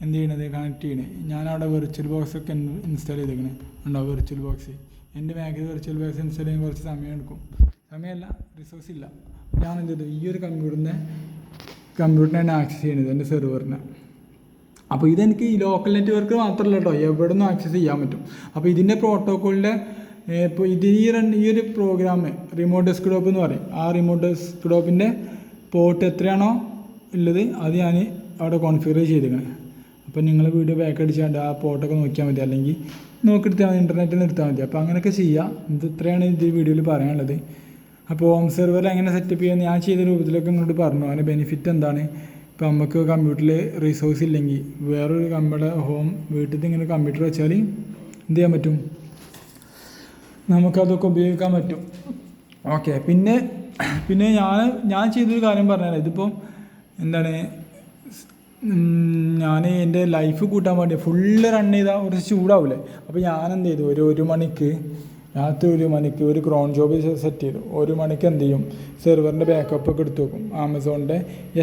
എന്ത് ചെയ്യണത്, കണക്ട് ചെയ്യണേ. ഞാനവിടെ വെർച്വൽ ബോക്സൊക്കെ ഇൻസ്റ്റാൾ ചെയ്തേക്കണേ. ഉണ്ടോ വെർച്വൽ ബോക്സ്, എൻ്റെ മാക്കിൽ വെർച്വൽ ബോക്സ് ഇൻസ്റ്റാൾ ചെയ്യാൻ കുറച്ച് സമയം എടുക്കും. സമയമല്ല, റിസോഴ്സ് ഇല്ല. ഞാൻ എന്ത് ചെയ്തു, ഈ ഒരു കമ്പ്യൂട്ടറിനാണ് ആക്സസ് ചെയ്യുന്നത്, എൻ്റെ സെർവറിനെ. അപ്പോൾ ഇതെനിക്ക് ഈ ലോക്കൽ നെറ്റ്വർക്ക് മാത്രമല്ല കേട്ടോ, എവിടെ നിന്നും ആക്സസ് ചെയ്യാൻ പറ്റും. അപ്പോൾ ഇതിൻ്റെ പ്രോട്ടോക്കോളിൻ്റെ ഇപ്പോൾ ഈ ഒരു പ്രോഗ്രാം റിമോട്ട് ഡെസ്ക്ടോപ്പ് എന്ന് പറയും. ആ റിമോട്ട് ഡെസ്ക്ടോപ്പിൻ്റെ പോർട്ട് എത്രയാണോ ഉള്ളത് അത് ഞാൻ അവിടെ കോൺഫിഗർ ചെയ്തിരിക്കണേ. അപ്പോൾ നിങ്ങൾ വീഡിയോ ബാക്ക് അടിച്ചാണ്ട് ആ പോർട്ടൊക്കെ നോക്കിയാൽ മതി, അല്ലെങ്കിൽ നോക്കിയെടുത്താൽ മതി, ഇൻ്റർനെറ്റിൽ നിന്ന് എടുത്താൽ മതി. അപ്പോൾ അങ്ങനെയൊക്കെ ചെയ്യാം. ഇത്രയാണ് ഇത് വീഡിയോയിൽ പറയാനുള്ളത്. അപ്പോൾ ഹോം സെർവറിൽ എങ്ങനെ സെറ്റപ്പ് ചെയ്യാൻ ഞാൻ ചെയ്ത രൂപത്തിലൊക്കെ നിങ്ങളോട് പറഞ്ഞു. അതിൻ്റെ ബെനിഫിറ്റ് എന്താണ്, ഇപ്പോൾ നമുക്ക് കമ്പ്യൂട്ടറിൽ റിസോഴ്സ് ഇല്ലെങ്കിൽ വേറൊരു നമ്മുടെ വീട്ടിൽ ഇങ്ങനെ കമ്പ്യൂട്ടർ വെച്ചാൽ എന്ത് ചെയ്യാൻ പറ്റും, നമുക്കതൊക്കെ ഉപയോഗിക്കാൻ പറ്റും. ഓക്കെ, പിന്നെ ഞാൻ ചെയ്തൊരു കാര്യം പറഞ്ഞാൽ, ഇതിപ്പോൾ എന്താണ്, ഞാൻ എൻ്റെ ലൈഫ് കൂട്ടാൻ വേണ്ടി ഫുള്ള് റൺ ചെയ്താൽ കുറച്ച് ചൂടാവില്ലേ. അപ്പോൾ ഞാൻ എന്ത് ചെയ്തു, രാത്രി 1 മണിക്ക് ഒരു ക്രോൺ ജോബ് സെറ്റ് ചെയ്തു. 1 മണിക്ക് എന്ത് ചെയ്യും, സെർവറിൻ്റെ ബാക്കപ്പ് ഒക്കെ എടുത്ത് വെക്കും. ആമസോണിൻ്റെ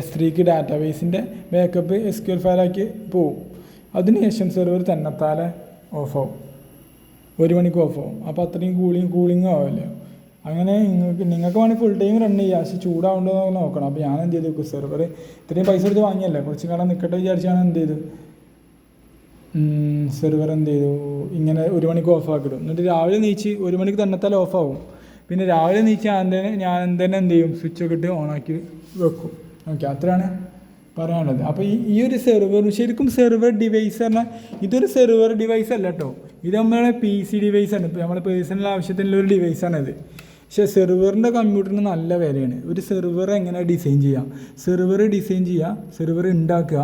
S3 ഡാറ്റാബേസിൻ്റെ ബാക്കപ്പ് SQL ഫയലാക്കി പോവും. അതിനുശേഷം സെർവർ തന്നെത്താലെ ഓഫാവും, 1 മണിക്ക് ഓഫാവും. അപ്പോൾ അത്രയും കൂളിംഗ് ആവില്ലേ. അങ്ങനെ നിങ്ങൾക്ക് വേണമെങ്കിൽ ഫുൾ ടൈം റൺ ചെയ്യുക, പക്ഷേ ചൂടാവുണ്ടോ നോക്കണം. അപ്പോൾ ഞാൻ എന്ത് ചെയ്തു, സെർവർ ഇത്രയും പൈസ കൊടുത്ത് വാങ്ങിയല്ലേ, കുറച്ച് കാലം നിൽക്കട്ടെ വിചാരിച്ചാണ് എന്ത് ചെയ്തു, സെർവർ എന്ത് ചെയ്തു, ഇങ്ങനെ 1 മണിക്ക് ഓഫാക്കിടും. എന്നിട്ട് രാവിലെ നീച്ച് 1 മണിക്ക് തന്നെത്താൽ ഓഫാവും. പിന്നെ രാവിലെ നീച്ച് ഞാൻ തന്നെ എന്ത് ചെയ്യും, സ്വിച്ചൊക്കെ ഇട്ട് ഓണാക്കി വെക്കും. ഓക്കെ, അത്രയാണ് പറയാനുള്ളത്. അപ്പോൾ ഈ ഒരു സെർവർ ശരിക്കും സെർവർ ഡിവൈസ് പറഞ്ഞാൽ ഇതൊരു സെർവർ ഡിവൈസ് അല്ല കേട്ടോ, ഇത് നമ്മളെ PC ഡിവൈസാണ്. ഇപ്പോൾ നമ്മുടെ പേഴ്സണൽ ആവശ്യത്തിനുള്ള ഒരു ഡിവൈസാണിത്. പക്ഷേ സെർവറിൻ്റെ കമ്പ്യൂട്ടറിന് നല്ല വിലയാണ്. ഒരു സെർവർ എങ്ങനെ ഡിസൈൻ ചെയ്യാം, സെർവർ ഉണ്ടാക്കുക,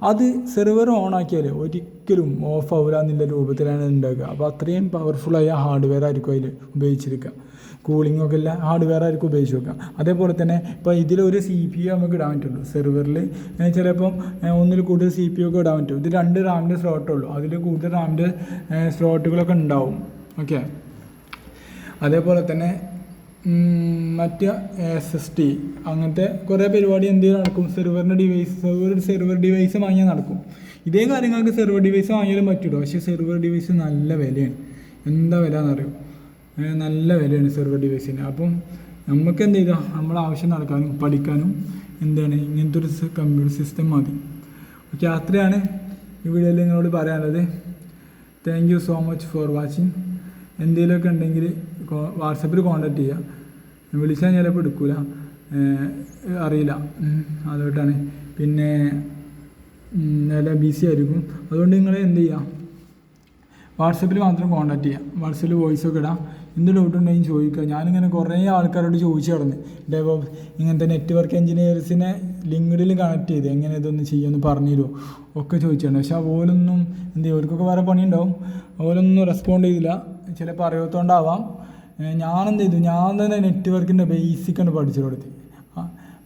അത് സെർവർ ഓണാക്കിയാൽ ഒരിക്കലും ഓഫ് ആവില്ല എന്നുള്ള രൂപത്തിലാണ് ഉണ്ടാക്കുക. അപ്പോൾ അത്രയും പവർഫുള്ളായ ഹാർഡ്വെയർ ആയിരിക്കും അതിൽ ഉപയോഗിച്ചിരിക്കുക. കൂളിങ്ങൊക്കെ ഇല്ല ഹാർഡ്വെയർ ആയിരിക്കും ഉപയോഗിച്ച് വെക്കുക. അതേപോലെ തന്നെ ഇപ്പോൾ ഇതിലൊരു CPU നമുക്ക് ഇടാൻ പറ്റുള്ളൂ സെർവറിൽ. ചിലപ്പം ഒന്നിൽ കൂടുതൽ CPU ഒക്കെ ഇടാൻ പറ്റും. ഇത് 2 റാമിൻ്റെ സ്ലോട്ടുള്ളൂ, അതിൽ കൂടുതൽ റാമിൻ്റെ സ്ലോട്ടുകളൊക്കെ ഉണ്ടാവും. ഓക്കെ, അതേപോലെ തന്നെ മറ്റ് SSD അങ്ങനത്തെ കുറേ പരിപാടി നടക്കും. സെർവർ ഡിവൈസ് വാങ്ങിയാൽ നടക്കും. ഇതേ കാര്യങ്ങൾക്ക് സെർവർ ഡിവൈസ് വാങ്ങിയാലും പറ്റുള്ളൂ. പക്ഷേ സെർവർ ഡിവൈസ് നല്ല വിലയാണ്. എന്താ വില എന്നറിയും, നല്ല വിലയാണ് സെർവർ ഡിവൈസിന്. അപ്പം നമുക്ക് എന്ത് ചെയ്താൽ നമ്മളെ ആവശ്യം നടക്കാനും പഠിക്കാനും ഇങ്ങനത്തെ ഒരു കമ്പ്യൂട്ടർ സിസ്റ്റം മതി. ഓക്കെ, അത്രയാണ് ഈ വീഡിയോയിൽ നിങ്ങളോട് പറയാനുള്ളത്. Thank you so much for watching. എന്തെങ്കിലുമൊക്കെ ഉണ്ടെങ്കിൽ വാട്സപ്പിൽ കോൺടാക്ട് ചെയ്യുക. വിളിച്ചാൽ ചിലപ്പോൾ എടുക്കില്ല, അറിയില്ല, അതുകൊണ്ടാണ്. പിന്നെ നല്ല ബിസി ആയിരിക്കും. അതുകൊണ്ട് നിങ്ങൾ എന്ത് ചെയ്യുക, വാട്സപ്പിൽ മാത്രം കോൺടാക്ട് ചെയ്യുക. വാട്സപ്പിൽ വോയിസൊക്കെ ഇടാം. എന്ത് ഡൗട്ട് ഉണ്ടെങ്കിൽ ചോദിക്കുക. ഞാനിങ്ങനെ കുറേ ആൾക്കാരോട് ചോദിച്ചു കിടന്ന് ഡെവോപ്സ് ഇങ്ങനത്തെ നെറ്റ്വർക്ക് എഞ്ചിനീയേഴ്സിനെ ലിങ്ക്ഡിൽ കണക്ട് ചെയ്ത് എങ്ങനെ ഇതൊന്ന് ചെയ്യുമെന്ന് പറഞ്ഞു തരുമോ ഒക്കെ ചോദിച്ചിട്ടുണ്ട്. പക്ഷെ ഓലൊന്നും എന്ത് ചെയ്യും, അവർക്കൊക്കെ വേറെ പണിയുണ്ടാവും. ഓലൊന്നും റെസ്പോണ്ട് ചെയ്തില്ല. ചിലപ്പോൾ അറിയാത്തതുകൊണ്ടാവാം. ഞാനെന്ത് ചെയ്തു, ഞാൻ തന്നെ നെറ്റ്വർക്കിൻ്റെ ബേസിക്കാണ് പഠിച്ചു കൊടുത്ത്.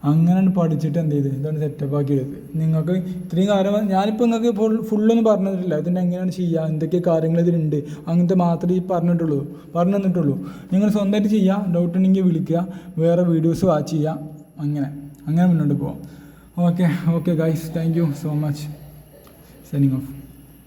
അങ്ങനെ പഠിച്ചിട്ട് എന്ത് ചെയ്ത് ഇതാണ് സെറ്റപ്പ് ആക്കിയെടുത്ത്. നിങ്ങൾക്ക് ഇത്രയും കാര്യം ഞാനിപ്പോൾ നിങ്ങൾക്ക് ഫുള്ളൊന്നും പറഞ്ഞു തന്നിട്ടില്ല. ഇതിൻ്റെ എങ്ങനെയാണ് ചെയ്യുക, എന്തൊക്കെ കാര്യങ്ങൾ ഇതിലുണ്ട്, അങ്ങനത്തെ മാത്രമേ പറഞ്ഞു തന്നിട്ടുള്ളൂ. നിങ്ങൾ സ്വന്തമായിട്ട് ചെയ്യുക. ഡൗട്ട് ഉണ്ടെങ്കിൽ വിളിക്കുക, വേറെ വീഡിയോസ് വാച്ച് ചെയ്യുക. അങ്ങനെ മുന്നോട്ട് പോവാം. Okay guys, thank you so much. Signing off.